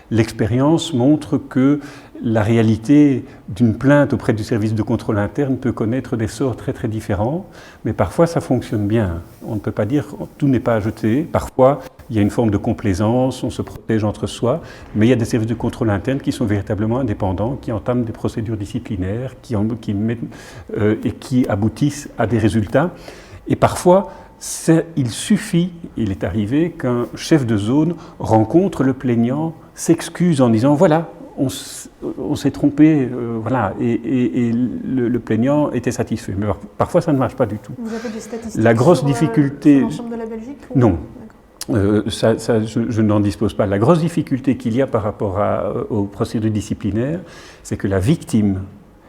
L'expérience montre que la réalité d'une plainte auprès du service de contrôle interne peut connaître des sorts très très différents, mais parfois ça fonctionne bien. On ne peut pas dire que tout n'est pas à jeter. Parfois, il y a une forme de complaisance, on se protège entre soi, mais il y a des services de contrôle interne qui sont véritablement indépendants, qui entament des procédures disciplinaires, et qui aboutissent à des résultats. Et parfois, il suffit, il est arrivé qu'un chef de zone rencontre le plaignant, s'excuse en disant voilà, on s'est trompé, voilà, et le plaignant était satisfait. Mais parfois ça ne marche pas du tout. Vous avez des statistiques La grosse sur difficulté, l'ensemble de la Belgique ou... Non. Je n'en dispose pas. La grosse difficulté qu'il y a par rapport aux procédures disciplinaires, c'est que la victime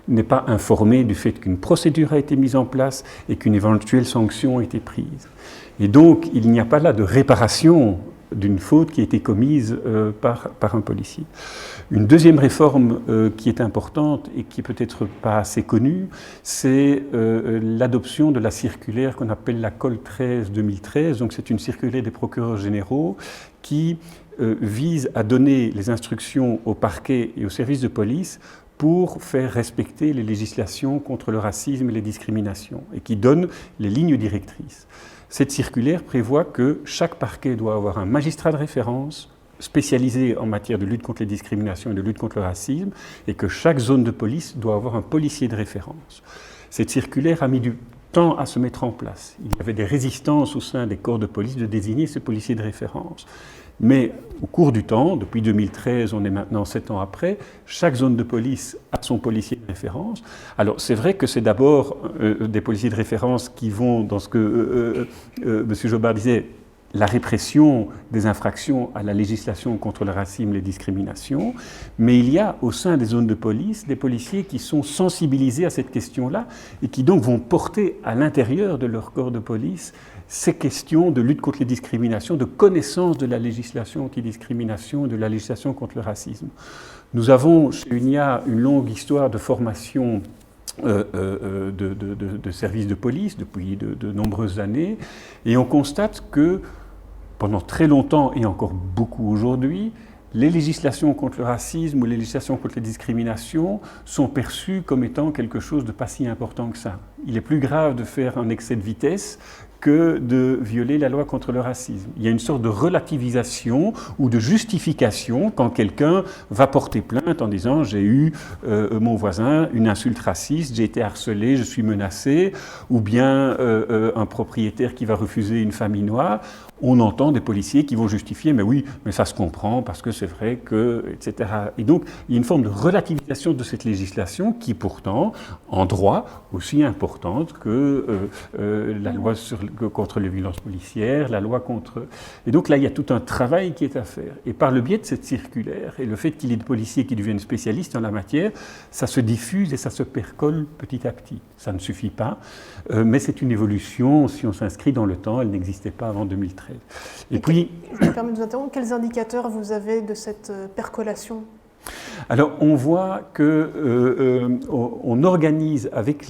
n'est pas informée du fait qu'une procédure a été mise en place et qu'une éventuelle sanction a été prise. Et donc, il n'y a pas là de réparation d'une faute qui a été commise par un policier. Une deuxième réforme qui est importante et qui est peut-être pas assez connue, c'est l'adoption de la circulaire qu'on appelle la COL 13-2013. Donc c'est une circulaire des procureurs généraux qui vise à donner les instructions au parquet et aux services de police pour faire respecter les législations contre le racisme et les discriminations, et qui donne les lignes directrices. Cette circulaire prévoit que chaque parquet doit avoir un magistrat de référence spécialisé en matière de lutte contre les discriminations et de lutte contre le racisme, et que chaque zone de police doit avoir un policier de référence. Cette circulaire a mis du temps à se mettre en place. Il y avait des résistances au sein des corps de police de désigner ce policier de référence. Mais au cours du temps, depuis 2013, on est maintenant 7 ans après, chaque zone de police a son policier de référence. Alors c'est vrai que c'est d'abord des policiers de référence qui vont dans ce que M. Jobard disait, la répression des infractions à la législation contre le racisme et les discriminations, mais il y a au sein des zones de police des policiers qui sont sensibilisés à cette question-là et qui donc vont porter à l'intérieur de leur corps de police ces questions de lutte contre les discriminations, de connaissance de la législation anti-discrimination et de la législation contre le racisme. Nous avons chez UNIA une longue histoire de formation de services de police depuis de nombreuses années, et on constate que pendant très longtemps et encore beaucoup aujourd'hui, les législations contre le racisme ou les législations contre les discriminations sont perçues comme étant quelque chose de pas si important que ça. Il est plus grave de faire un excès de vitesse que de violer la loi contre le racisme. Il y a une sorte de relativisation ou de justification quand quelqu'un va porter plainte en disant « j'ai eu mon voisin une insulte raciste, j'ai été harcelé, je suis menacé », ou bien un propriétaire qui va refuser une famille noire. On entend des policiers qui vont justifier « mais oui, mais ça se comprend parce que c'est vrai que… » etc. Et donc, il y a une forme de relativisation de cette législation qui pourtant, en droit, aussi importante que la loi contre les violences policières, la loi contre… Et donc là, il y a tout un travail qui est à faire. Et par le biais de cette circulaire, et le fait qu'il y ait des policiers qui deviennent spécialistes en la matière, ça se diffuse et ça se percole petit à petit. Ça ne suffit pas, mais c'est une évolution, si on s'inscrit dans le temps, elle n'existait pas avant 2013. Et puis… Je me permets de vous interrompre, quels indicateurs vous avez de cette percolation ? Alors, on voit qu'on organise avec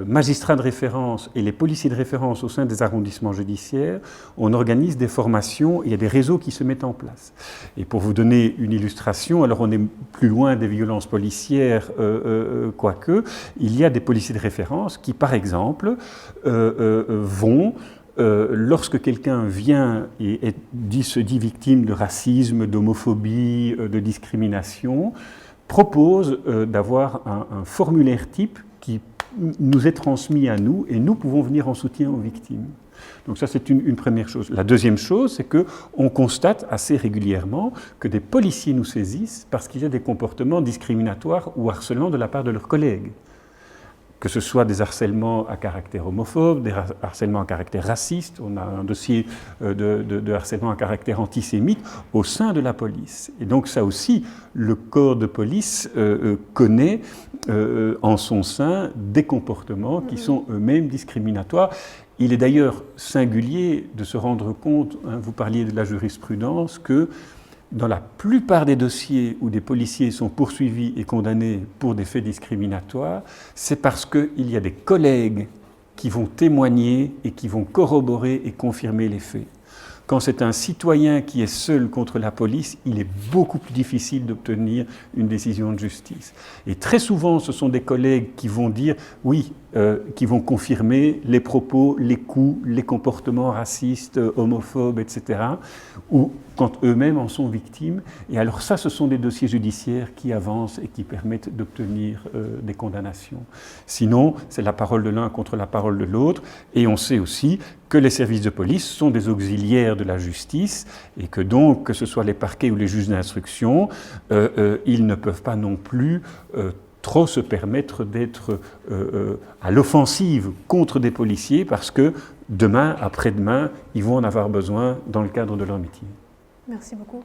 magistrats de référence et les policiers de référence au sein des arrondissements judiciaires, on organise des formations et il y a des réseaux qui se mettent en place. Et pour vous donner une illustration, alors on est plus loin des violences policières, quoique, il y a des policiers de référence qui, par exemple, vont... lorsque quelqu'un vient et se dit victime de racisme, d'homophobie, de discrimination, propose d'avoir un formulaire type qui nous est transmis à nous et nous pouvons venir en soutien aux victimes. Donc ça, c'est une première chose. La deuxième chose, c'est qu'on constate assez régulièrement que des policiers nous saisissent parce qu'il y a des comportements discriminatoires ou harcelants de la part de leurs collègues. Que ce soit des harcèlements à caractère homophobe, des harcèlements à caractère raciste, on a un dossier de harcèlement à caractère antisémite au sein de la police. Et donc ça aussi, le corps de police connaît en son sein des comportements qui sont eux-mêmes discriminatoires. Il est d'ailleurs singulier de se rendre compte, vous parliez de la jurisprudence, que dans la plupart des dossiers où des policiers sont poursuivis et condamnés pour des faits discriminatoires, c'est parce qu'il y a des collègues qui vont témoigner et qui vont corroborer et confirmer les faits. Quand c'est un citoyen qui est seul contre la police, il est beaucoup plus difficile d'obtenir une décision de justice. Et très souvent, ce sont des collègues qui vont dire, oui, qui vont confirmer les propos, les coups, les comportements racistes, homophobes, etc., ou quand eux-mêmes en sont victimes. Et alors ça, ce sont des dossiers judiciaires qui avancent et qui permettent d'obtenir des condamnations. Sinon, c'est la parole de l'un contre la parole de l'autre. Et on sait aussi que les services de police sont des auxiliaires de la justice et que donc, que ce soit les parquets ou les juges d'instruction, ils ne peuvent pas non plus trop se permettre d'être à l'offensive contre des policiers parce que demain, après-demain, ils vont en avoir besoin dans le cadre de leur métier. Merci beaucoup.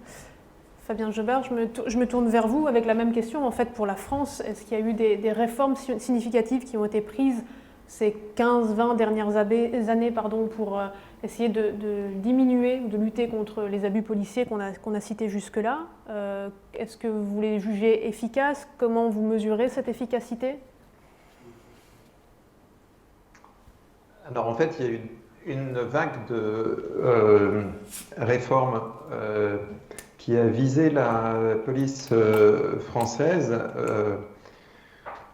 Fabien Jobert, je me tourne vers vous avec la même question. En fait, pour la France, est-ce qu'il y a eu des réformes significatives qui ont été prises ces 15-20 dernières années pour essayer de diminuer, de lutter contre les abus policiers qu'on a cités jusque-là? Est-ce que vous les jugez efficaces? Comment vous mesurez cette efficacité? Alors en fait, il y a eu une vague de réformes qui a visé la police française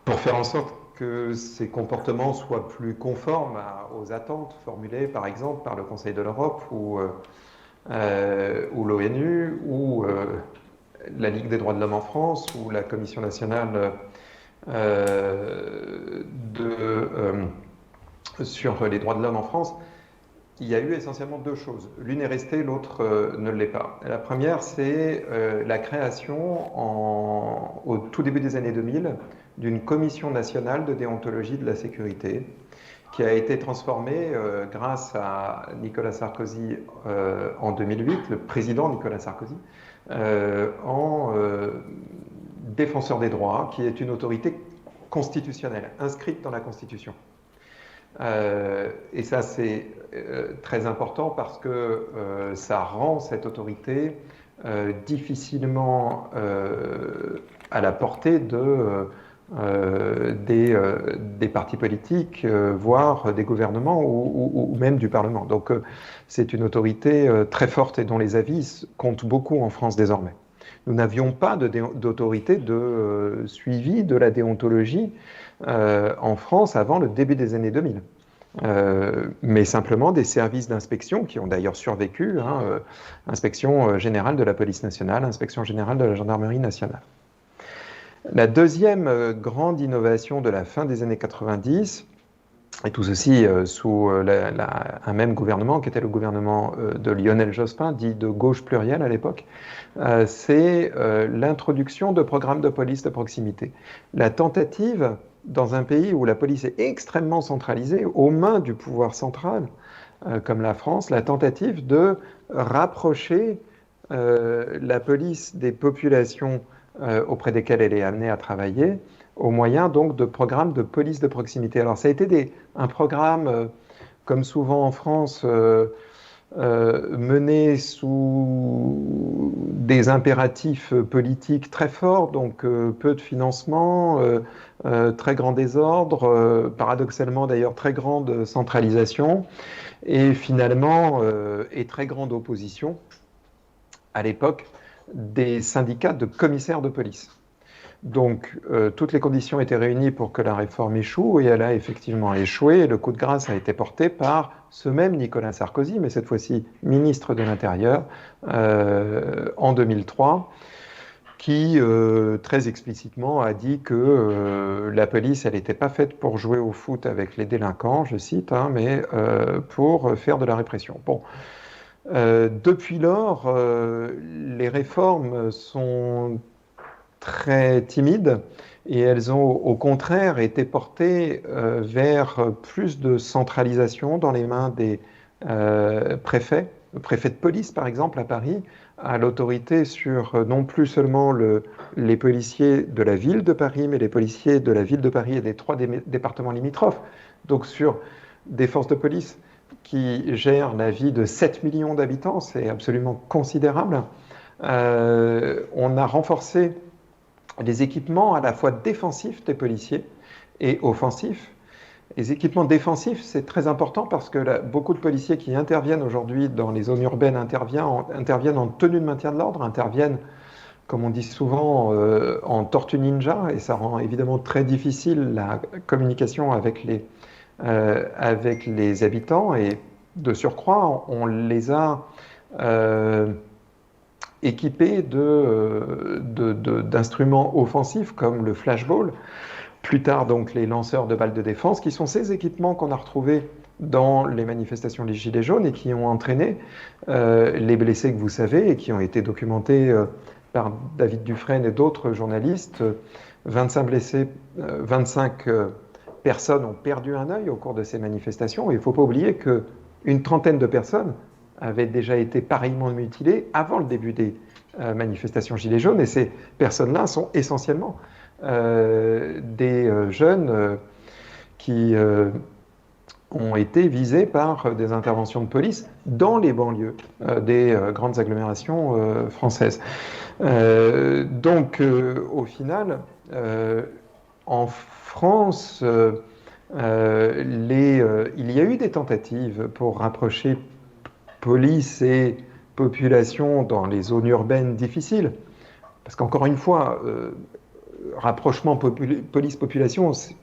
pour faire en sorte que ces comportements soient plus conformes aux attentes formulées, par exemple, par le Conseil de l'Europe ou l'ONU ou la Ligue des droits de l'homme en France ou la Commission nationale sur les droits de l'homme en France. Il y a eu essentiellement deux choses. L'une est restée, l'autre ne l'est pas. La première, c'est la création au tout début des années 2000 d'une commission nationale de déontologie de la sécurité qui a été transformée grâce à Nicolas Sarkozy en 2008, le président Nicolas Sarkozy, en défenseur des droits, qui est une autorité constitutionnelle, inscrite dans la Constitution. Et ça, c'est très important parce que ça rend cette autorité difficilement à la portée des partis politiques, voire des gouvernements ou même du Parlement. Donc c'est une autorité très forte et dont les avis comptent beaucoup en France désormais. Nous n'avions pas d'autorité de suivi de la déontologie en France avant le début des années 2000. Mais simplement des services d'inspection qui ont d'ailleurs survécu, inspection générale de la police nationale, inspection générale de la gendarmerie nationale. La deuxième grande innovation de la fin des années 90, et tout ceci sous un même gouvernement qui était le gouvernement de Lionel Jospin, dit de gauche plurielle à l'époque, c'est l'introduction de programmes de police de proximité. La tentative, dans un pays où la police est extrêmement centralisée, aux mains du pouvoir central, comme la France, la tentative de rapprocher la police des populations auprès desquelles elle est amenée à travailler, au moyen donc de programmes de police de proximité. Alors ça a été un programme, comme souvent en France, menée sous des impératifs politiques très forts, donc peu de financement, très grand désordre, paradoxalement d'ailleurs très grande centralisation, et finalement et très grande opposition à l'époque des syndicats de commissaires de police. Donc, toutes les conditions étaient réunies pour que la réforme échoue, et elle a effectivement échoué. Et le coup de grâce a été porté par ce même Nicolas Sarkozy, mais cette fois-ci ministre de l'Intérieur, en 2003, qui très explicitement a dit que la police, elle n'était pas faite pour jouer au foot avec les délinquants, je cite, hein, mais pour faire de la répression. Bon. Depuis lors, les réformes sont très timides et elles ont au contraire été portées vers plus de centralisation dans les mains des préfets. Le préfet de police, par exemple, à Paris, a l'autorité sur non plus seulement les policiers de la ville de Paris, mais les policiers de la ville de Paris et des 3 départements limitrophes. Donc sur des forces de police qui gèrent la vie de 7 millions d'habitants, c'est absolument considérable. On a renforcé les équipements à la fois défensifs des policiers et offensifs. Les équipements défensifs, c'est très important parce que beaucoup de policiers qui interviennent aujourd'hui dans les zones urbaines interviennent en tenue de maintien de l'ordre, interviennent, comme on dit souvent, en tortue ninja, et ça rend évidemment très difficile la communication avec les habitants. Et de surcroît, on les a équipés d'instruments offensifs comme le flashball, plus tard donc les lanceurs de balles de défense, qui sont ces équipements qu'on a retrouvés dans les manifestations des Gilets jaunes et qui ont entraîné les blessés que vous savez et qui ont été documentés par David Dufresne et d'autres journalistes. 25 blessés, 25 personnes ont perdu un œil au cours de ces manifestations. Et il ne faut pas oublier qu'une trentaine de personnes avaient déjà été pareillement mutilées avant le début des manifestations Gilets jaunes. Et ces personnes-là sont essentiellement des jeunes qui ont été visés par des interventions de police dans les banlieues des grandes agglomérations françaises. Donc, au final, en France, il y a eu des tentatives pour rapprocher police et population dans les zones urbaines difficiles. Parce qu'encore une fois, rapprochement police-population, c'est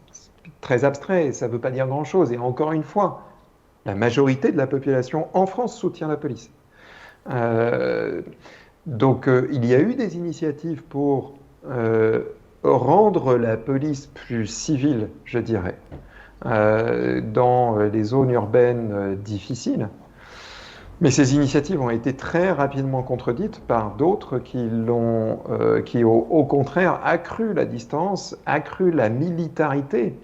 très abstrait, ça ne veut pas dire grand-chose. Et encore une fois, la majorité de la population en France soutient la police. Donc il y a eu des initiatives pour rendre la police plus civile, je dirais, dans les zones urbaines difficiles. Mais ces initiatives ont été très rapidement contredites par d'autres qui au contraire accru la distance, accru la militarité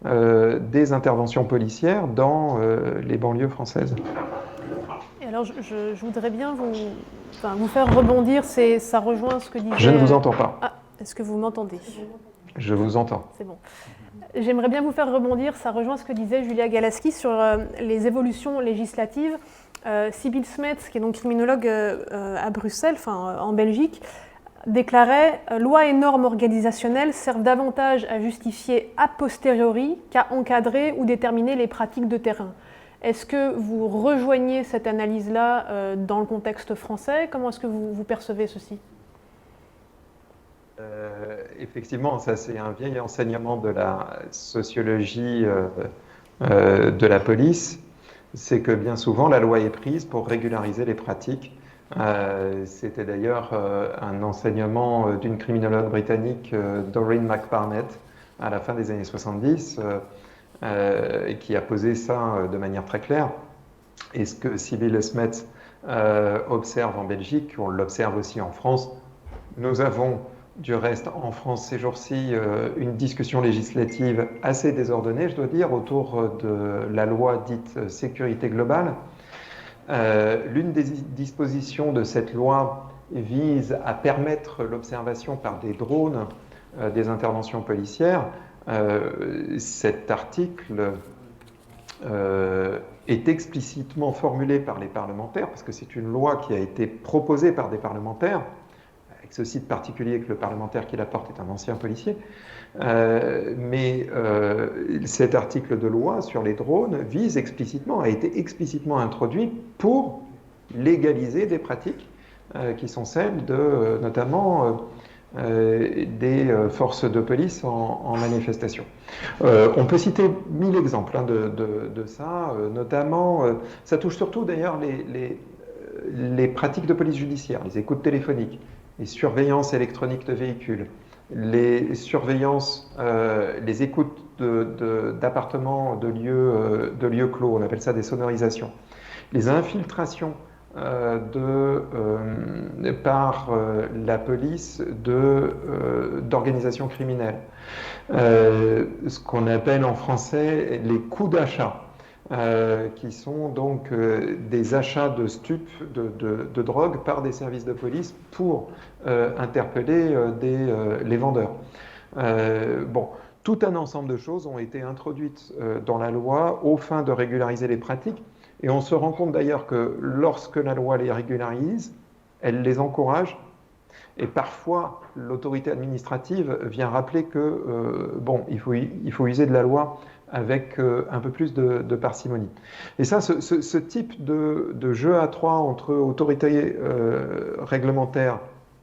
des interventions policières dans les banlieues françaises. Et alors, je voudrais bien vous faire rebondir, ça rejoint ce que disait... Je ne vous entends pas. Ah, est-ce que vous m'entendez ? Je vous entends. C'est bon. J'aimerais bien vous faire rebondir, ça rejoint ce que disait Julia Galaski sur les évolutions législatives. Sibylle Smets, qui est donc criminologue à Bruxelles, en Belgique, déclarait « Lois et normes organisationnelles servent davantage à justifier a posteriori qu'à encadrer ou déterminer les pratiques de terrain ». Est-ce que vous rejoignez cette analyse-là dans le contexte français ? Comment est-ce que vous percevez ceci ? Effectivement, ça c'est un vieil enseignement de la sociologie de la police. C'est que bien souvent la loi est prise pour régulariser les pratiques. C'était d'ailleurs un enseignement d'une criminologue britannique, Doreen McParnett, à la fin des années 70, qui a posé ça de manière très claire. Et ce que Sibylle Smets observe en Belgique, on l'observe aussi en France. Nous avons du reste en France ces jours-ci une discussion législative assez désordonnée, je dois dire, autour de la loi dite sécurité globale. L'une des dispositions de cette loi vise à permettre l'observation par des drones des interventions policières. Cet article est explicitement formulée par les parlementaires, parce que c'est une loi qui a été proposée par des parlementaires, avec ce site particulier que le parlementaire qui la porte est un ancien policier, mais cet article de loi sur les drones vise explicitement, a été explicitement introduit pour légaliser des pratiques qui sont celles de, notamment, des forces de police en manifestation. On peut citer 1000 exemples de ça, notamment, ça touche surtout d'ailleurs les pratiques de police judiciaire, les écoutes téléphoniques, les surveillances électroniques de véhicules, les surveillances, les écoutes d'appartements, de lieux clos, on appelle ça des sonorisations, les infiltrations par la police d'organisations criminelles, ce qu'on appelle en français les coups d'achat, qui sont donc des achats de stupes, de drogue par des services de police pour interpeller les vendeurs. Bon, tout un ensemble de choses ont été introduites dans la loi aux fins de régulariser les pratiques. Et on se rend compte d'ailleurs que lorsque la loi les régularise, elle les encourage. Et parfois, l'autorité administrative vient rappeler que, bon, il faut user de la loi avec un peu plus de parcimonie. Et ça, ce type de jeu à trois entre autorité réglementaire,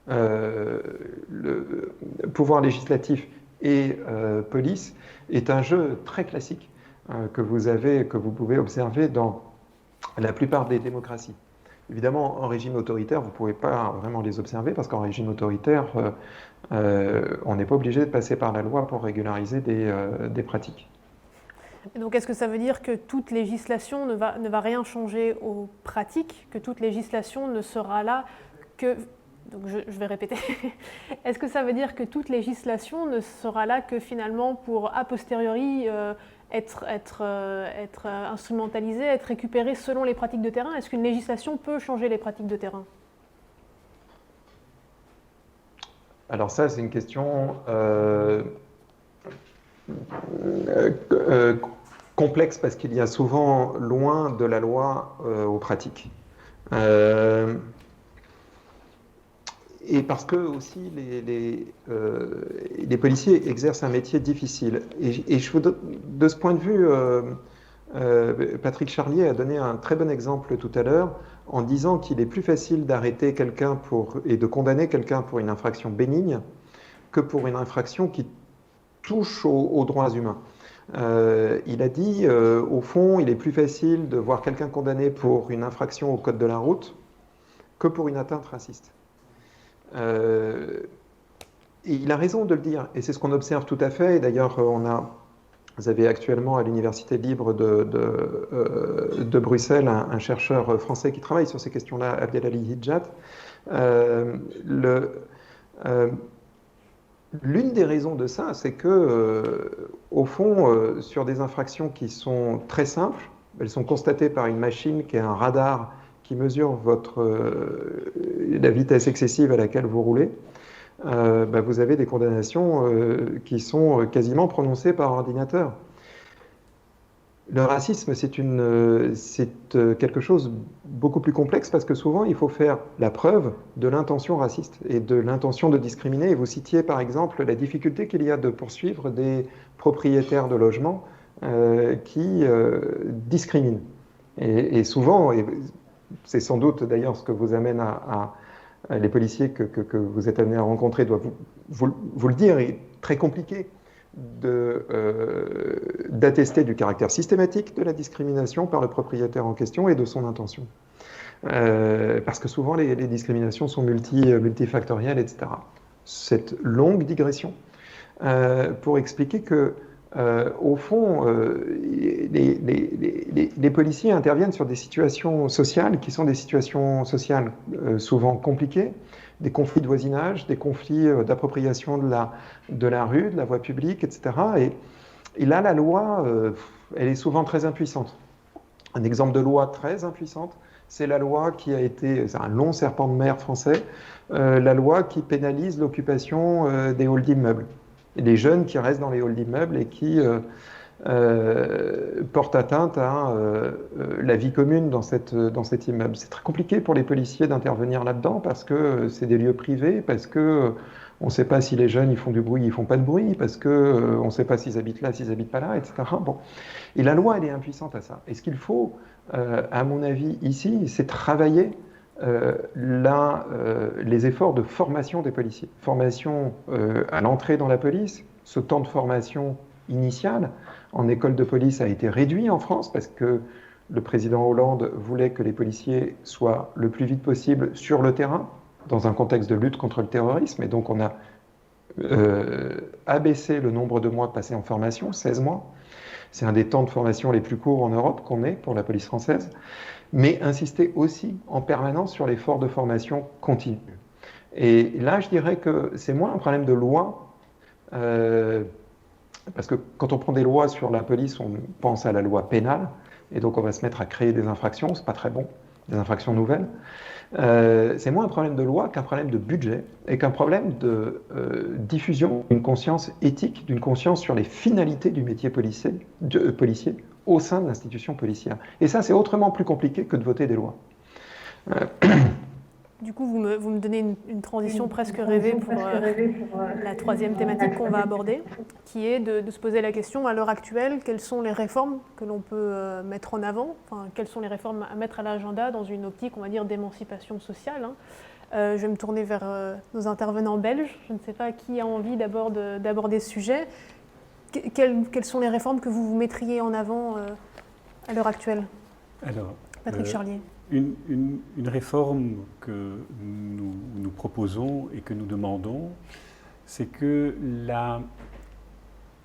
le pouvoir législatif et police est un jeu très classique que vous pouvez observer dans la plupart des démocraties. Évidemment, en régime autoritaire, vous ne pouvez pas vraiment les observer parce qu'en régime autoritaire, on n'est pas obligé de passer par la loi pour régulariser des pratiques. Et donc, est-ce que ça veut dire que toute législation ne va rien changer aux pratiques, que toute législation ne sera là que... Donc, je vais répéter. Est-ce que ça veut dire que toute législation ne sera là que finalement pour, a posteriori, être instrumentalisée, être récupérée selon les pratiques de terrain? Est-ce qu'une législation peut changer les pratiques de terrain? Alors ça, c'est une question complexe parce qu'il y a souvent loin de la loi aux pratiques. Et parce que aussi les policiers exercent un métier difficile. Et de ce point de vue, Patrick Charlier a donné un très bon exemple tout à l'heure en disant qu'il est plus facile d'arrêter quelqu'un et de condamner quelqu'un pour une infraction bénigne que pour une infraction qui touche aux droits humains. Il a dit, au fond, il est plus facile de voir quelqu'un condamné pour une infraction au code de la route que pour une atteinte raciste. Et il a raison de le dire, et c'est ce qu'on observe tout à fait. Et d'ailleurs, vous avez actuellement à l'Université libre de Bruxelles un chercheur français qui travaille sur ces questions-là, Abdelali Hidjat. L'une des raisons de ça, c'est que, au fond, sur des infractions qui sont très simples, elles sont constatées par une machine qui est un radar qui mesure la vitesse excessive à laquelle vous roulez, vous avez des condamnations qui sont quasiment prononcées par ordinateur. Le racisme, c'est quelque chose beaucoup plus complexe parce que souvent, il faut faire la preuve de l'intention raciste et de l'intention de discriminer. Et vous citiez par exemple la difficulté qu'il y a de poursuivre des propriétaires de logements qui discriminent. Et souvent, et c'est sans doute d'ailleurs ce que vous amène à les policiers que vous êtes amenés à rencontrer doivent vous le dire, il est très compliqué d'attester du caractère systématique de la discrimination par le propriétaire en question et de son intention. Parce que souvent les discriminations sont multifactorielles, etc. Cette longue digression pour expliquer que au fond, les policiers interviennent sur des situations sociales qui sont des situations sociales souvent compliquées, des conflits de voisinage, des conflits d'appropriation de la rue, de la voie publique, etc. Et là, la loi, elle est souvent très impuissante. Un exemple de loi très impuissante, c'est la loi qui a été, c'est un long serpent de mer français, la loi qui pénalise l'occupation des halls d'immeubles. Les jeunes qui restent dans les halls d'immeubles et qui porte atteinte à la vie commune dans cet immeuble. C'est très compliqué pour les policiers d'intervenir là-dedans parce que c'est des lieux privés, parce que on ne sait pas si les jeunes ils font du bruit, ils font pas de bruit, parce que on ne sait pas s'ils habitent là, s'ils habitent pas là, etc. Bon. Et la loi, elle est impuissante à ça. Et ce qu'il faut, à mon avis, ici, c'est travailler les efforts de formation des policiers. Formation à l'entrée dans la police, ce temps de formation initial en école de police a été réduit en France parce que le président Hollande voulait que les policiers soient le plus vite possible sur le terrain, dans un contexte de lutte contre le terrorisme. Et donc on a abaissé le nombre de mois passés en formation, 16 mois. C'est un des temps de formation les plus courts en Europe qu'on ait pour la police française. Mais insister aussi en permanence sur l'effort de formation continue. Et là, je dirais que c'est moins un problème de loi, parce que quand on prend des lois sur la police, on pense à la loi pénale, et donc on va se mettre à créer des infractions, c'est pas très bon, des infractions nouvelles. C'est moins un problème de loi qu'un problème de budget et qu'un problème de diffusion d'une conscience éthique, d'une conscience sur les finalités du métier policier au sein de l'institution policière. Et ça, c'est autrement plus compliqué que de voter des lois. Du coup, vous me donnez une transition presque rêvée pour la troisième thématique qu'on va aborder, qui est de se poser la question, à l'heure actuelle, quelles sont les réformes que l'on peut mettre en avant, enfin, quelles sont les réformes à mettre à l'agenda dans une optique, on va dire, d'émancipation sociale. Je vais me tourner vers nos intervenants belges. Je ne sais pas qui a envie d'abord d'aborder ce sujet. Quelles sont les réformes que vous mettriez en avant à l'heure actuelle? Alors, Patrick Charlier. Une réforme que nous proposons et que nous demandons, c'est que la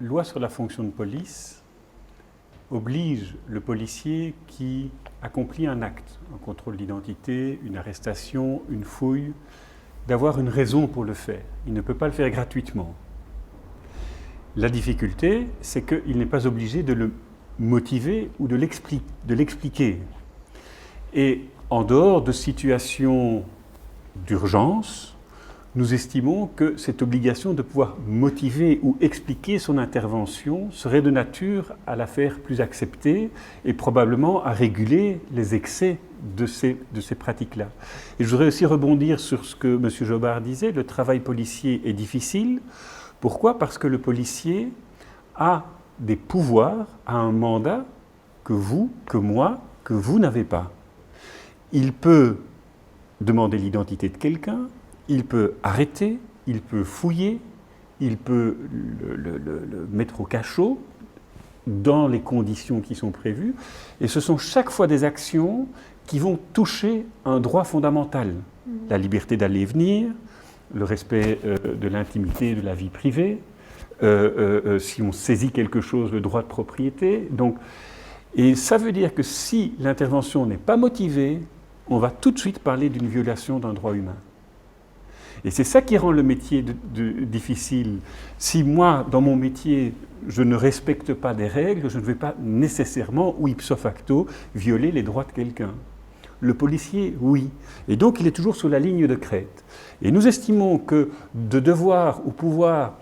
loi sur la fonction de police oblige le policier qui accomplit un acte, un contrôle d'identité, une arrestation, une fouille, d'avoir une raison pour le faire. Il ne peut pas le faire gratuitement. La difficulté, c'est qu'il n'est pas obligé de le motiver ou de l'expliquer. Et en dehors de situations d'urgence, nous estimons que cette obligation de pouvoir motiver ou expliquer son intervention serait de nature à la faire plus acceptée et probablement à réguler les excès de ces pratiques-là. Et je voudrais aussi rebondir sur ce que M. Jobard disait, le travail policier est difficile. Pourquoi ? Parce que le policier a des pouvoirs, a un mandat que vous, que moi, que vous n'avez pas. Il peut demander l'identité de quelqu'un, il peut arrêter, il peut fouiller, il peut le mettre au cachot dans les conditions qui sont prévues. Et ce sont chaque fois des actions qui vont toucher un droit fondamental. La liberté d'aller et venir, le respect de l'intimité de la vie privée, si on saisit quelque chose, le droit de propriété. Et ça veut dire que si l'intervention n'est pas motivée, on va tout de suite parler d'une violation d'un droit humain. Et c'est ça qui rend le métier difficile. Si moi, dans mon métier, je ne respecte pas des règles, je ne vais pas nécessairement, ou ipso facto, violer les droits de quelqu'un. Le policier, oui. Et donc, il est toujours sur la ligne de crête. Et nous estimons que de devoir ou pouvoir,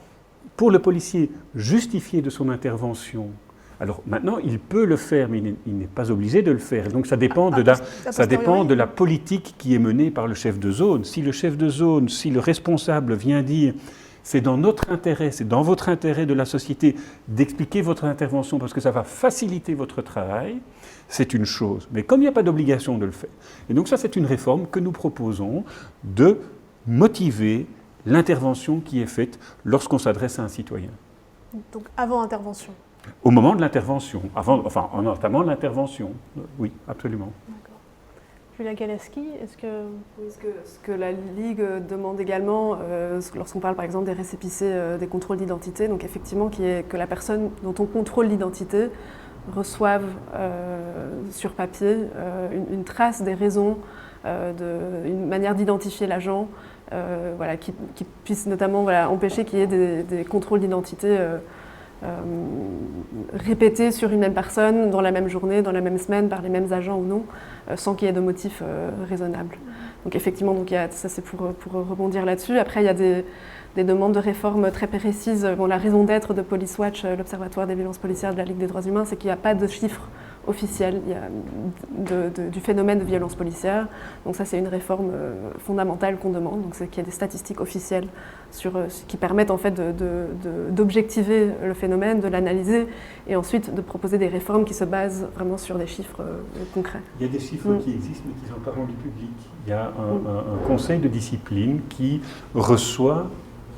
pour le policier, justifier de son intervention, alors maintenant, il peut le faire, mais il n'est pas obligé de le faire. Et donc ça dépend de la politique qui est menée par le chef de zone. Si le chef de zone, si le responsable vient dire « c'est dans notre intérêt, c'est dans votre intérêt de la société d'expliquer votre intervention parce que ça va faciliter votre travail », c'est une chose. Mais comme il n'y a pas d'obligation de le faire. Et donc ça, c'est une réforme que nous proposons de motiver l'intervention qui est faite lorsqu'on s'adresse à un citoyen. Donc avant intervention. Au moment de l'intervention, en entamant l'intervention, oui, absolument. D'accord. Julia Galeski, est-ce que... Ce que la Ligue demande également, lorsqu'on parle par exemple des récépissés des contrôles d'identité, donc effectivement que la personne dont on contrôle l'identité reçoive sur papier une trace des raisons, une manière d'identifier l'agent, qui puisse notamment empêcher qu'il y ait des contrôles d'identité répétées sur une même personne, dans la même journée, dans la même semaine, par les mêmes agents ou non, sans qu'il y ait de motif raisonnable. Donc effectivement, ça c'est pour rebondir là-dessus. Après, il y a des demandes de réforme très précises. Bon, la raison d'être de Police Watch, l'Observatoire des violences policières de la Ligue des droits humains, c'est qu'il n'y a pas de chiffres officiels du phénomène de violence policière. Donc ça, c'est une réforme fondamentale qu'on demande. Donc c'est qu'il y ait des statistiques officielles qui permettent en fait d'objectiver le phénomène, de l'analyser et ensuite de proposer des réformes qui se basent vraiment sur des chiffres concrets. Il y a des chiffres qui existent mais qui ne sont pas rendus publics. Il y a un conseil de discipline qui reçoit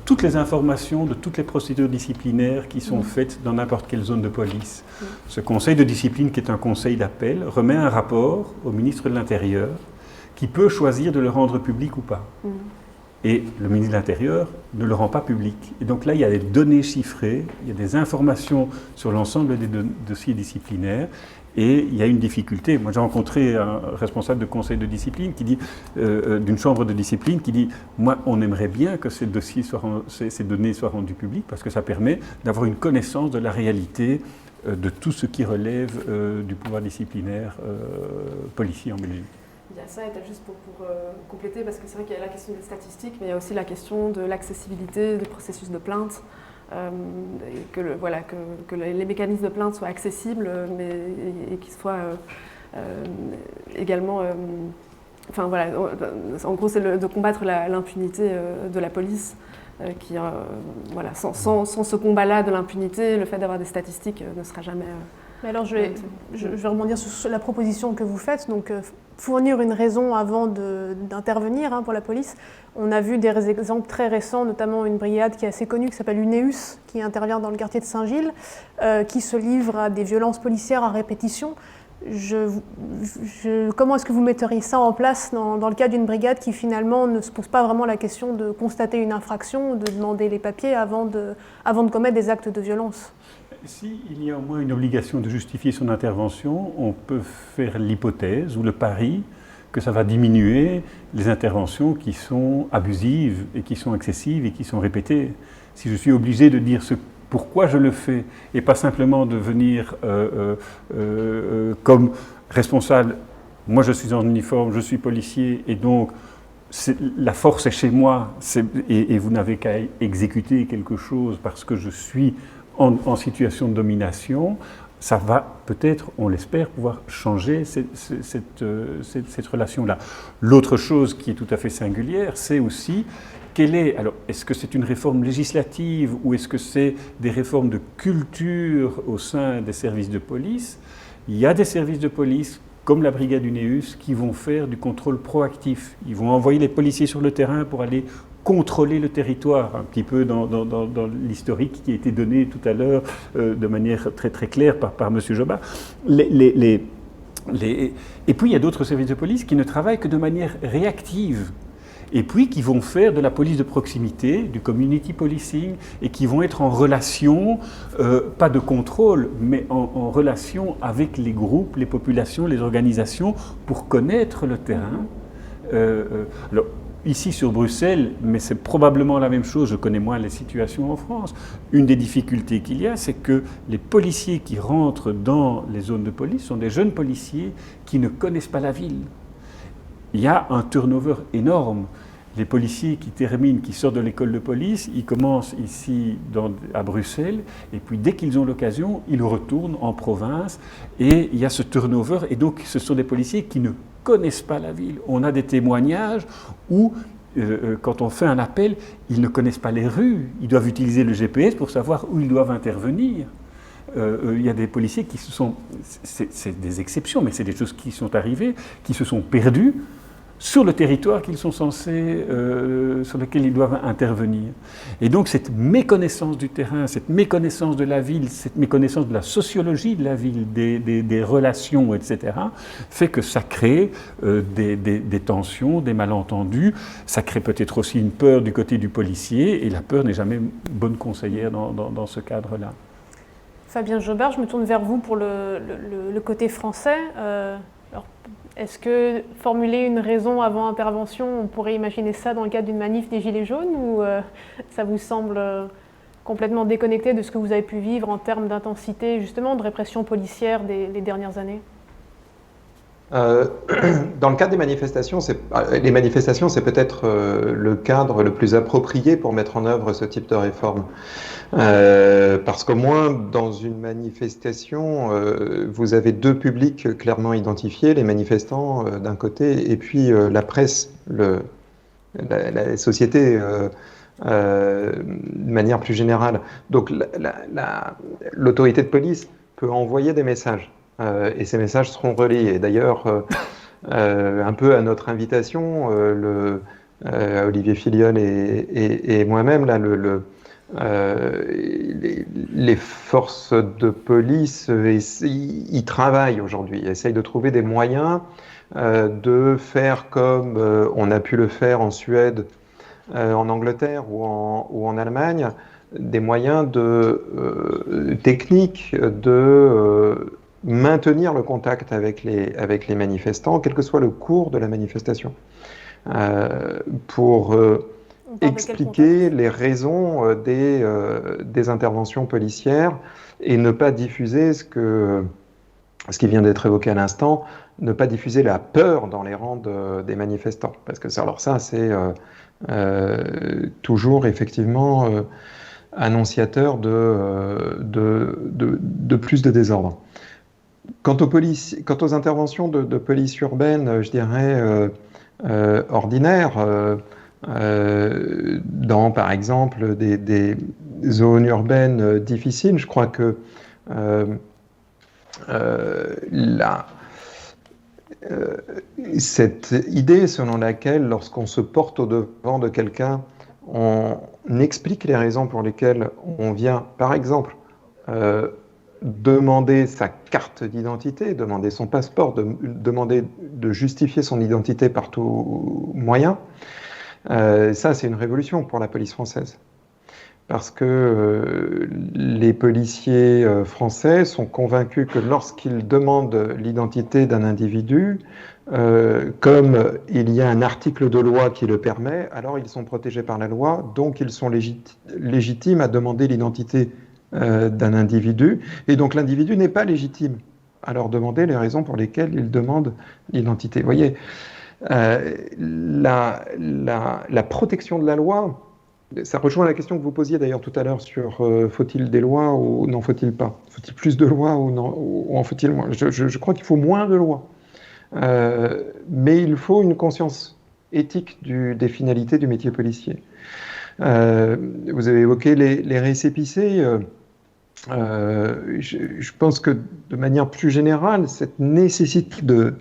toutes les informations de toutes les procédures disciplinaires qui sont faites dans n'importe quelle zone de police. Ce conseil de discipline, qui est un conseil d'appel, remet un rapport au ministre de l'Intérieur qui peut choisir de le rendre public ou pas. Et le ministre de l'Intérieur ne le rend pas public. Et donc là, il y a des données chiffrées, il y a des informations sur l'ensemble des dossiers disciplinaires. Et il y a une difficulté. Moi, j'ai rencontré un responsable de conseil de discipline qui dit, d'une chambre de discipline, qui dit « Moi, on aimerait bien que ces données soient rendues publiques parce que ça permet d'avoir une connaissance de la réalité de tout ce qui relève du pouvoir disciplinaire policier en Belgique. » Il y a ça, et juste pour compléter, parce que c'est vrai qu'il y a la question des statistiques, mais il y a aussi la question de l'accessibilité des processus de plainte. Que les mécanismes de plainte soient accessibles et qu'ils soient également... en gros, c'est de combattre l'impunité de la police. Sans ce combat-là de l'impunité, le fait d'avoir des statistiques ne sera jamais... Mais alors, je vais rebondir sur la proposition que vous faites, donc fournir une raison avant d'intervenir pour la police. On a vu des exemples très récents, notamment une brigade qui est assez connue, qui s'appelle UNEUS, qui intervient dans le quartier de Saint-Gilles, qui se livre à des violences policières à répétition. Comment est-ce que vous metteriez ça en place dans le cas d'une brigade qui finalement ne se pose pas vraiment la question de constater une infraction, de demander les papiers avant de commettre des actes de violence ? S'il y a au moins une obligation de justifier son intervention, on peut faire l'hypothèse ou le pari que ça va diminuer les interventions qui sont abusives et qui sont excessives et qui sont répétées. Si je suis obligé de dire pourquoi je le fais et pas simplement de venir comme responsable, moi je suis en uniforme, je suis policier et donc la force est chez moi et vous n'avez qu'à exécuter quelque chose parce que je suis en situation de domination, ça va peut-être, on l'espère, pouvoir changer cette relation-là. L'autre chose qui est tout à fait singulière, c'est aussi alors, est-ce que c'est une réforme législative ou est-ce que c'est des réformes de culture au sein des services de police ? Il y a des services de police, comme la brigade UNEUS, qui vont faire du contrôle proactif. Ils vont envoyer les policiers sur le terrain pour aller contrôler le territoire, un petit peu dans l'historique qui a été donné tout à l'heure de manière très très claire par M. Jobard. Et puis il y a d'autres services de police qui ne travaillent que de manière réactive. Et puis qui vont faire de la police de proximité, du community policing, et qui vont être en relation, pas de contrôle, mais en relation avec les groupes, les populations, les organisations, pour connaître le terrain. Alors, ici sur Bruxelles, mais c'est probablement la même chose, je connais moins les situations en France, une des difficultés qu'il y a, c'est que les policiers qui rentrent dans les zones de police sont des jeunes policiers qui ne connaissent pas la ville. Il y a un turnover énorme. Les policiers qui sortent de l'école de police, ils commencent ici à Bruxelles, et puis dès qu'ils ont l'occasion, ils retournent en province, et il y a ce turnover, et donc ce sont des policiers qui ne connaissent pas la ville. On a des témoignages où, quand on fait un appel, ils ne connaissent pas les rues, ils doivent utiliser le GPS pour savoir où ils doivent intervenir. Il y a des policiers c'est des exceptions, mais c'est des choses qui sont arrivées, qui se sont perdus sur le territoire qu'ils sont censés, sur lequel ils doivent intervenir. Et donc cette méconnaissance du terrain, cette méconnaissance de la ville, cette méconnaissance de la sociologie de la ville, des relations, etc., fait que ça crée des tensions, des malentendus, ça crée peut-être aussi une peur du côté du policier, et la peur n'est jamais bonne conseillère dans ce cadre-là. Fabien Jobard, je me tourne vers vous pour le côté français. Alors, est-ce que formuler une raison avant intervention, on pourrait imaginer ça dans le cadre d'une manif des Gilets jaunes ou ça vous semble complètement déconnecté de ce que vous avez pu vivre en termes d'intensité, justement, de répression policière les dernières années? Dans le cadre des manifestations, les manifestations, c'est peut-être le cadre le plus approprié pour mettre en œuvre ce type de réforme. Parce qu'au moins, dans une manifestation, vous avez deux publics clairement identifiés, les manifestants d'un côté, et puis la presse, la société de manière plus générale. Donc l'autorité de police peut envoyer des messages. Et ces messages seront relayés. D'ailleurs, un peu à notre invitation, Olivier Filiol et moi-même, là, les forces de police y travaillent aujourd'hui, essayent de trouver des moyens de faire comme on a pu le faire en Suède, en Angleterre ou en Allemagne, des moyens techniques de maintenir le contact avec les manifestants, quel que soit le cours de la manifestation, pour expliquer les raisons des interventions policières et ne pas diffuser ce qui vient d'être évoqué à l'instant, ne pas diffuser la peur dans les rangs des manifestants. Parce que ça, c'est toujours effectivement annonciateur de plus de désordre. Quant aux interventions de police urbaine, je dirais ordinaires, dans par exemple des zones urbaines difficiles, je crois que cette idée selon laquelle lorsqu'on se porte au-devant de quelqu'un, on explique les raisons pour lesquelles on vient, par exemple, demander sa carte d'identité, demander son passeport, demander de justifier son identité par tout moyen, ça c'est une révolution pour la police française. Parce que les policiers français sont convaincus que lorsqu'ils demandent l'identité d'un individu, comme il y a un article de loi qui le permet, alors ils sont protégés par la loi, donc ils sont légitimes à demander l'identité d'un individu, et donc l'individu n'est pas légitime à leur demander les raisons pour lesquelles il demande l'identité. Vous voyez, la protection de la loi, ça rejoint la question que vous posiez d'ailleurs tout à l'heure sur faut-il des lois ou n'en faut-il pas? Faut-il plus de lois ou en faut-il moins? Je crois qu'il faut moins de lois, mais il faut une conscience éthique des finalités du métier policier. Vous avez évoqué les récépissés. Je pense que de manière plus générale, cette nécessité de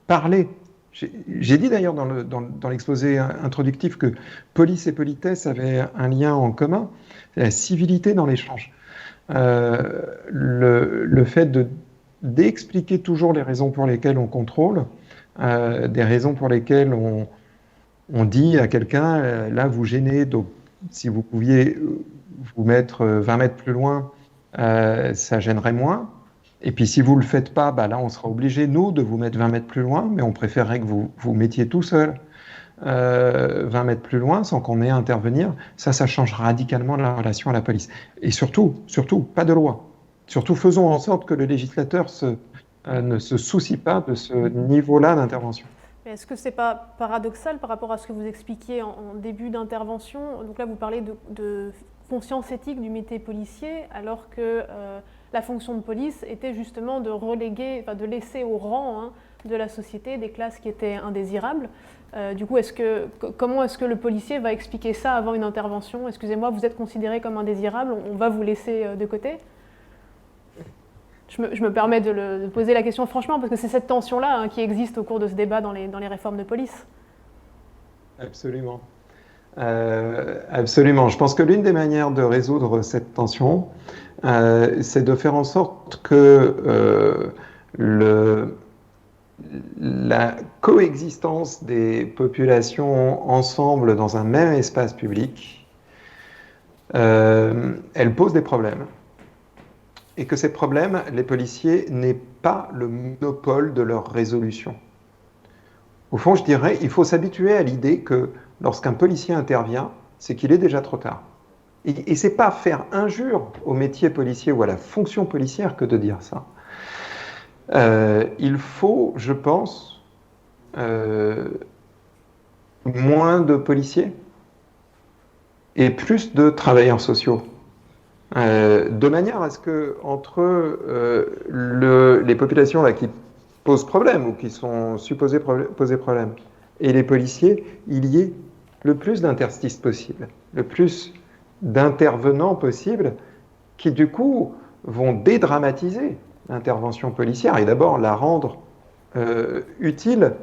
parler, j'ai dit d'ailleurs dans l'exposé introductif que police et politesse avaient un lien en commun, c'est la civilité dans l'échange. Le fait d'expliquer toujours les raisons pour lesquelles on contrôle, des raisons pour lesquelles on dit à quelqu'un, là vous gênez, donc si vous pouviez vous mettre 20 mètres plus loin, ça gênerait moins. Et puis si vous ne le faites pas, là on sera obligé, nous, de vous mettre 20 mètres plus loin, mais on préférerait que vous vous mettiez tout seul 20 mètres plus loin sans qu'on ait à intervenir. Ça change radicalement la relation à la police. Et surtout, pas de loi. Surtout, faisons en sorte que le législateur ne se soucie pas de ce niveau-là d'intervention. Est-ce que ce n'est pas paradoxal par rapport à ce que vous expliquiez en début d'intervention? Donc là, vous parlez de conscience éthique du métier policier, alors que la fonction de police était justement de reléguer, de laisser au rang de la société des classes qui étaient indésirables. Du coup, comment est-ce que le policier va expliquer ça avant une intervention? Excusez-moi, vous êtes considéré comme indésirable, on va vous laisser de côté? Je me permets de poser la question franchement, parce que c'est cette tension-là qui existe au cours de ce débat dans les réformes de police. Absolument. Absolument. Je pense que l'une des manières de résoudre cette tension, c'est de faire en sorte que la coexistence des populations ensemble dans un même espace public, elle pose des problèmes. Et que ces problèmes, les policiers n'aient pas le monopole de leur résolution. Au fond, je dirais, il faut s'habituer à l'idée que lorsqu'un policier intervient, c'est qu'il est déjà trop tard. Et c'est pas faire injure au métier policier ou à la fonction policière que de dire ça. Il faut, je pense, moins de policiers et plus de travailleurs sociaux. De manière à ce que entre les populations là, qui posent problème ou qui sont supposées poser problème et les policiers, il y ait le plus d'interstices possible, le plus d'intervenants possibles qui du coup vont dédramatiser l'intervention policière et d'abord la rendre utile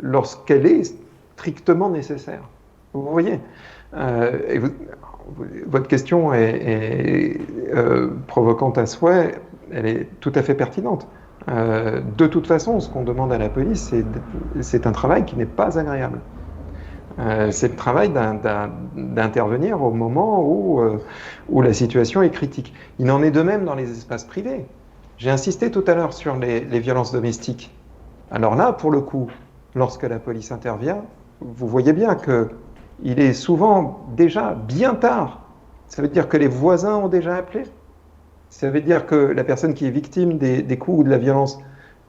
lorsqu'elle est strictement nécessaire. Vous voyez, votre question est provocante à souhait, elle est tout à fait pertinente. De toute façon, ce qu'on demande à la police, c'est un travail qui n'est pas agréable. C'est le travail d'intervenir au moment où la situation est critique. Il en est de même dans les espaces privés. J'ai insisté tout à l'heure sur les violences domestiques. Alors là, pour le coup, lorsque la police intervient, vous voyez bien qu'il est souvent déjà bien tard. Ça veut dire que les voisins ont déjà appelé. Ça veut dire que la personne qui est victime des coups ou de la violence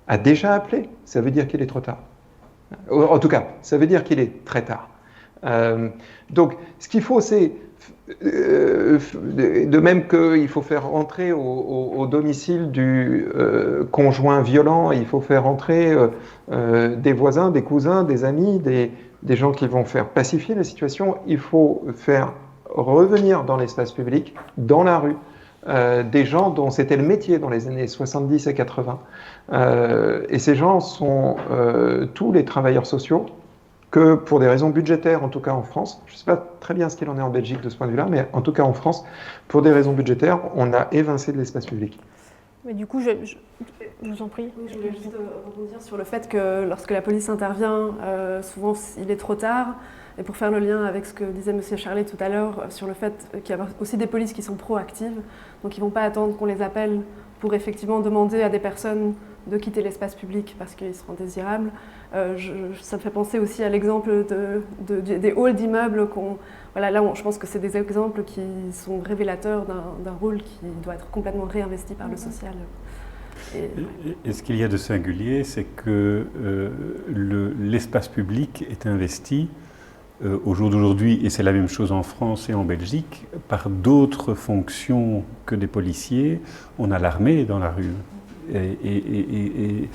a déjà appelé. Ça veut dire qu'il est trop tard. En tout cas, ça veut dire qu'il est très tard. Donc, ce qu'il faut, c'est, de même qu'il faut faire rentrer au domicile du conjoint violent, il faut faire rentrer des voisins, des cousins, des amis, des gens qui vont faire pacifier la situation, il faut faire revenir dans l'espace public, dans la rue, des gens dont c'était le métier dans les années 70 et 80. Et ces gens sont tous les travailleurs sociaux, que pour des raisons budgétaires, en tout cas en France, je ne sais pas très bien ce qu'il en est en Belgique de ce point de vue-là, mais en tout cas en France, pour des raisons budgétaires, on a évincé de l'espace public. Mais du coup, je vous en prie. Oui, je voulais juste rebondir sur le fait que lorsque la police intervient, souvent il est trop tard. Et pour faire le lien avec ce que disait M. Charlet tout à l'heure, sur le fait qu'il y a aussi des polices qui sont proactives, donc ils ne vont pas attendre qu'on les appelle pour effectivement demander à des personnes de quitter l'espace public parce qu'ils seront indésirables. Ça me fait penser aussi à l'exemple des halls d'immeubles. Voilà, là, je pense que c'est des exemples qui sont révélateurs d'un rôle qui doit être complètement réinvesti par le social. Et ce qu'il y a de singulier, c'est que l'espace public est investi au jour d'aujourd'hui, et c'est la même chose en France et en Belgique, par d'autres fonctions que des policiers. On a l'armée dans la rue. Et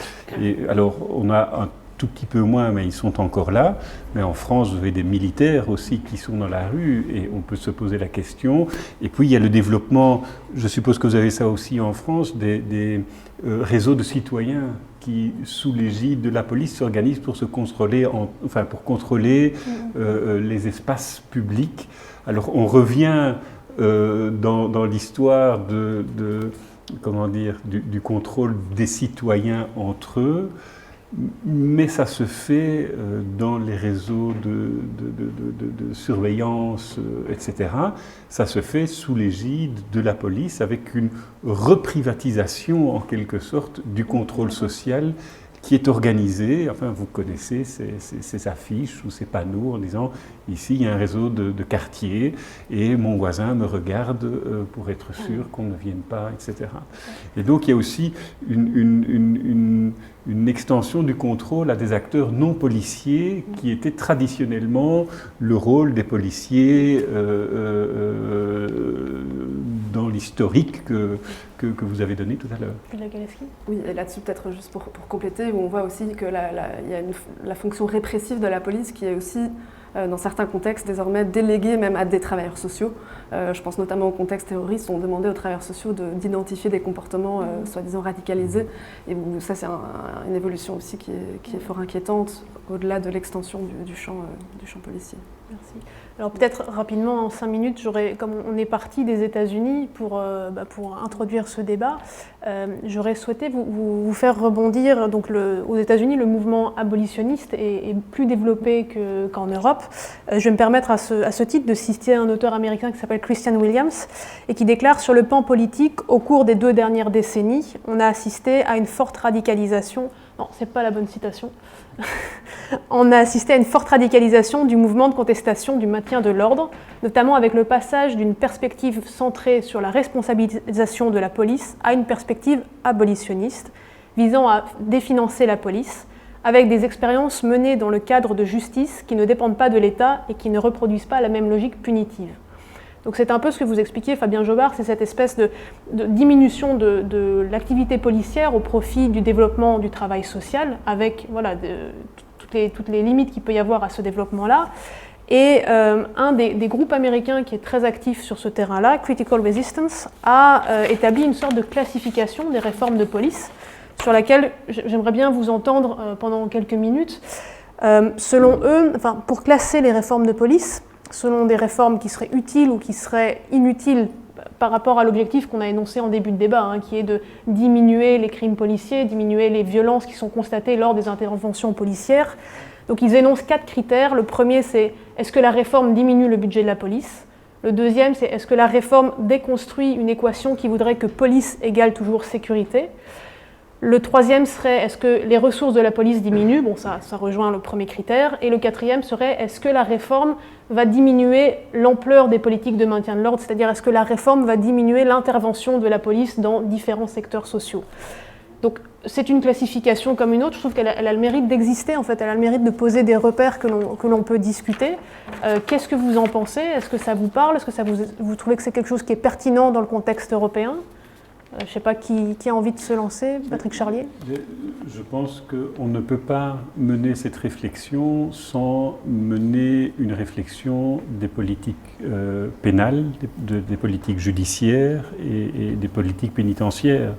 alors, on a un tout petit peu moins, mais ils sont encore là. Mais en France, vous avez des militaires aussi qui sont dans la rue, et on peut se poser la question. Et puis, il y a le développement, je suppose que vous avez ça aussi en France, des réseaux de citoyens qui, sous l'égide de la police, s'organisent pour pour contrôler les espaces publics. Alors, on revient dans l'histoire du contrôle des citoyens entre eux, mais ça se fait dans les réseaux de surveillance, etc. Ça se fait sous l'égide de la police avec une reprivatisation, en quelque sorte, du contrôle social qui est organisé. Enfin, vous connaissez ces affiches ou ces panneaux en disant « ici, il y a un réseau de quartiers et mon voisin me regarde pour être sûr qu'on ne vienne pas, etc. » Et donc, il y a aussi une extension du contrôle à des acteurs non policiers qui était traditionnellement le rôle des policiers dans l'historique que vous avez donné tout à l'heure. Oui, et là-dessus, peut-être juste pour compléter, où on voit aussi qu'il y a la fonction répressive de la police qui est aussi, dans certains contextes, désormais déléguée même à des travailleurs sociaux. Je pense notamment au contexte terroriste, où on demandait aux travailleurs sociaux d'identifier des comportements soi-disant radicalisés. Et ça, c'est une évolution aussi qui est fort inquiétante, au-delà de l'extension du champ policier. Merci. Alors peut-être rapidement, en 5 minutes, comme on est parti des États-Unis pour introduire ce débat, j'aurais souhaité vous faire rebondir. Donc aux États-Unis, le mouvement abolitionniste est plus développé qu'en Europe. Je vais me permettre à ce titre de citer un auteur américain qui s'appelle Christian Williams et qui déclare: sur le plan politique, au cours des 2 dernières décennies, on a assisté à une forte radicalisation Non, ce n'est pas la bonne citation. On a assisté à une forte radicalisation du mouvement de contestation du maintien de l'ordre, notamment avec le passage d'une perspective centrée sur la responsabilisation de la police à une perspective abolitionniste, visant à définancer la police, avec des expériences menées dans le cadre de justice qui ne dépendent pas de l'État et qui ne reproduisent pas la même logique punitive. Donc c'est un peu ce que vous expliquiez, Fabien Jobard, c'est cette espèce de diminution de l'activité policière au profit du développement du travail social, avec voilà, toutes les limites qu'il peut y avoir à ce développement-là. Et un des groupes américains qui est très actif sur ce terrain-là, Critical Resistance, a établi une sorte de classification des réformes de police, sur laquelle j'aimerais bien vous entendre pendant quelques minutes. Selon eux, enfin, pour classer les réformes de police, selon des réformes qui seraient utiles ou qui seraient inutiles par rapport à l'objectif qu'on a énoncé en début de débat, hein, qui est de diminuer les crimes policiers, diminuer les violences qui sont constatées lors des interventions policières. Donc ils énoncent 4 critères. Le premier, c'est est-ce que la réforme diminue le budget de la police ? Le deuxième, c'est est-ce que la réforme déconstruit une équation qui voudrait que police égale toujours sécurité ? Le troisième serait est-ce que les ressources de la police diminuent ? Bon, ça rejoint le premier critère. Et le quatrième serait est-ce que la réforme va diminuer l'ampleur des politiques de maintien de l'ordre, c'est-à-dire est-ce que la réforme va diminuer l'intervention de la police dans différents secteurs sociaux. Donc c'est une classification comme une autre, je trouve qu'elle a le mérite d'exister, en fait, elle a le mérite de poser des repères que l'on peut discuter. Qu'est-ce que vous en pensez ? Est-ce que ça vous parle ? Est-ce que vous trouvez que c'est quelque chose qui est pertinent dans le contexte européen ? Je ne sais pas qui a envie de se lancer, Patrick Charlier. Je pense qu'on ne peut pas mener cette réflexion sans mener une réflexion des politiques pénales, des politiques judiciaires et des politiques pénitentiaires.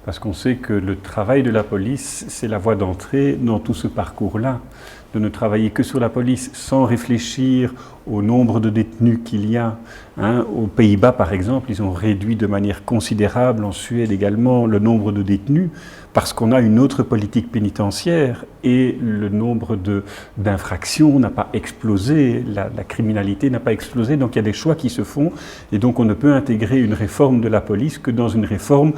Parce qu'on sait que le travail de la police, c'est la voie d'entrée dans tout ce parcours-là. De ne travailler que sur la police sans réfléchir au nombre de détenus qu'il y a. Aux Pays-Bas, par exemple, ils ont réduit de manière considérable, en Suède également, le nombre de détenus parce qu'on a une autre politique pénitentiaire et le nombre d'infractions n'a pas explosé, la criminalité n'a pas explosé, donc il y a des choix qui se font et donc on ne peut intégrer une réforme de la police que dans une réforme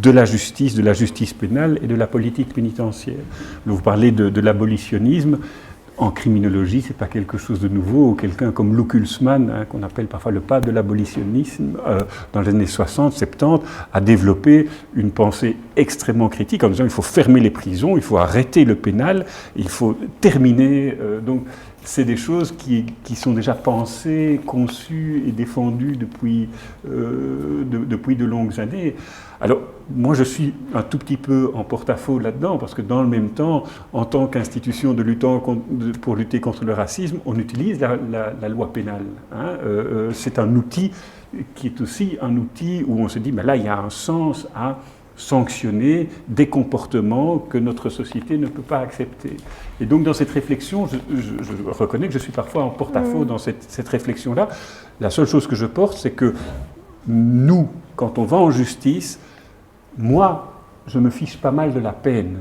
de la justice pénale et de la politique pénitentiaire. Vous parlez de l'abolitionnisme. En criminologie, ce n'est pas quelque chose de nouveau. Quelqu'un comme Lou Kulsmann, qu'on appelle parfois le père de l'abolitionnisme, dans les années 60, 70, a développé une pensée extrêmement critique en disant il faut fermer les prisons, il faut arrêter le pénal, il faut terminer. Donc, c'est des choses qui sont déjà pensées, conçues et défendues depuis de longues années. Alors, moi, je suis un tout petit peu en porte-à-faux là-dedans, parce que dans le même temps, en tant qu'institution pour lutter contre le racisme, on utilise la loi pénale. C'est un outil qui est aussi un outil où on se dit, mais là, il y a un sens à sanctionner des comportements que notre société ne peut pas accepter. Et donc dans cette réflexion, je reconnais que je suis parfois en porte-à-faux dans cette réflexion-là. La seule chose que je porte, c'est que nous, quand on va en justice, moi, je me fiche pas mal de la peine.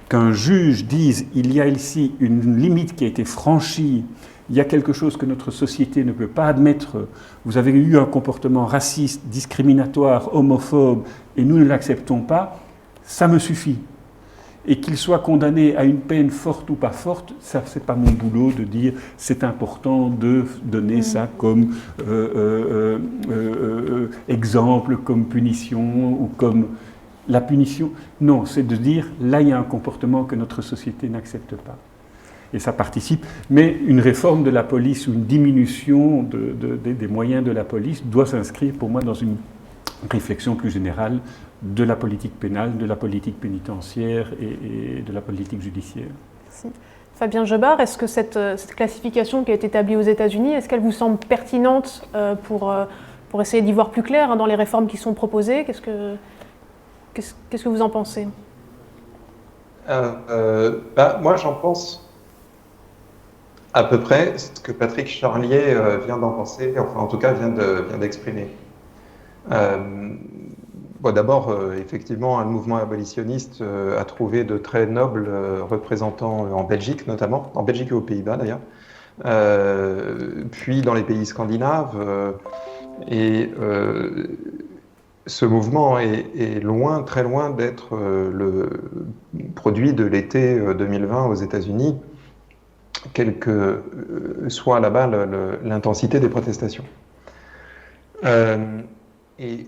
Qu'un juge dise « il y a ici une limite qui a été franchie », il y a quelque chose que notre société ne peut pas admettre, vous avez eu un comportement raciste, discriminatoire, homophobe, et nous ne l'acceptons pas, ça me suffit. Et qu'il soit condamné à une peine forte ou pas forte, ça c'est pas mon boulot de dire c'est important de donner ça comme exemple, comme punition ou comme la punition. Non, c'est de dire là il y a un comportement que notre société n'accepte pas. Et ça participe. Mais une réforme de la police ou une diminution des moyens de la police doit s'inscrire pour moi dans une réflexion plus générale de la politique pénale, de la politique pénitentiaire et de la politique judiciaire. Merci. Fabien Jobard, est-ce que cette classification qui a été établie aux États-Unis, est-ce qu'elle vous semble pertinente pour essayer d'y voir plus clair dans les réformes qui sont proposées ? Qu'est-ce que vous en pensez ? Moi, j'en pense à peu près ce que Patrick Charlier vient d'en penser, enfin en tout cas vient d'exprimer. D'abord, effectivement, le mouvement abolitionniste a trouvé de très nobles représentants en Belgique notamment, en Belgique et aux Pays-Bas d'ailleurs, puis dans les pays scandinaves. ce mouvement est loin, très loin d'être le produit de l'été 2020 aux États-Unis, quelle que soit là-bas l'intensité des protestations. Et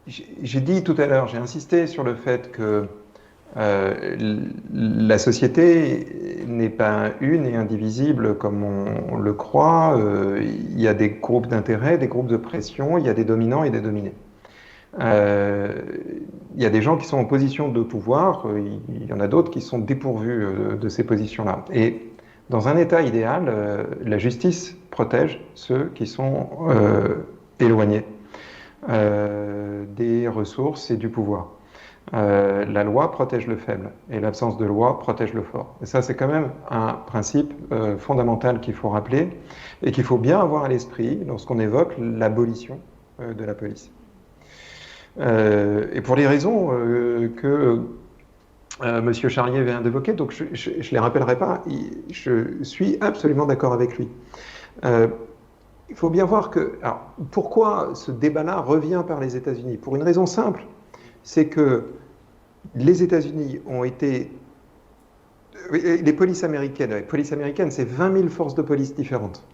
j'ai dit tout à l'heure, j'ai insisté sur le fait que la société n'est pas une et indivisible comme on le croit. Il y a des groupes d'intérêt, des groupes de pression, il y a des dominants et des dominés. Il y a des gens qui sont en position de pouvoir, il y en a d'autres qui sont dépourvus de ces positions-là. Et dans un État idéal, la justice protège ceux qui sont éloignés des ressources et du pouvoir. La loi protège le faible et l'absence de loi protège le fort. Et ça, c'est quand même un principe fondamental qu'il faut rappeler et qu'il faut bien avoir à l'esprit lorsqu'on évoque l'abolition de la police. Et pour les raisons que M. Charlier vient d'évoquer, donc je ne les rappellerai pas, je suis absolument d'accord avec lui. Il faut bien voir que... Alors, pourquoi ce débat-là revient par les États-Unis? Pour une raison simple, c'est que les États-Unis ont été... Les polices américaines, c'est 20 000 forces de police différentes.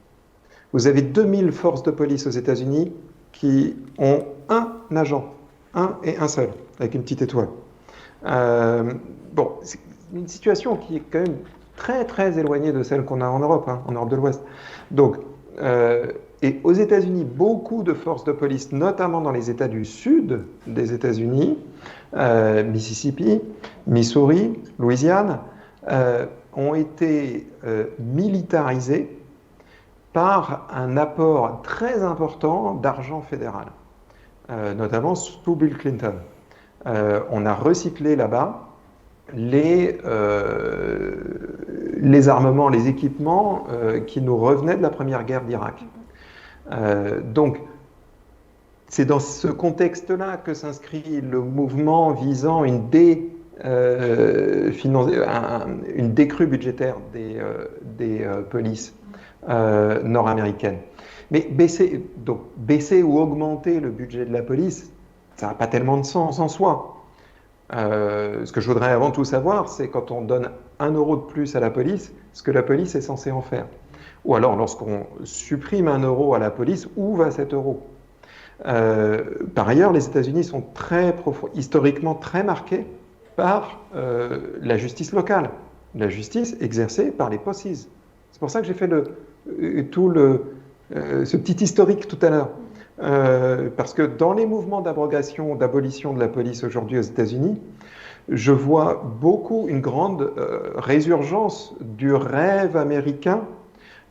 Vous avez 2000 forces de police aux États-Unis qui ont un agent, un et un seul, avec une petite étoile. Bon, c'est une situation qui est quand même très très éloignée de celle qu'on a en Europe, en Europe de l'Ouest. Donc, et aux États-Unis, beaucoup de forces de police, notamment dans les États du sud des États-Unis, Mississippi, Missouri, Louisiane, ont été militarisées par un apport très important d'argent fédéral, notamment sous Bill Clinton. On a recyclé là-bas les armements, les équipements qui nous revenaient de la première guerre d'Irak. Donc, c'est dans ce contexte-là que s'inscrit le mouvement visant une décrue budgétaire des polices nord-américaines. Mais baisser ou augmenter le budget de la police, ça n'a pas tellement de sens en soi. Ce que je voudrais avant tout savoir, c'est quand on donne 1 euro de plus à la police, ce que la police est censée en faire. Ou alors, lorsqu'on supprime 1 euro à la police, où va cet euro? Par ailleurs, les États-Unis sont historiquement très marqués par la justice locale, la justice exercée par les posses. C'est pour ça que j'ai fait ce petit historique tout à l'heure. Parce que dans les mouvements d'abrogation, d'abolition de la police aujourd'hui aux États-Unis, je vois une grande résurgence du rêve américain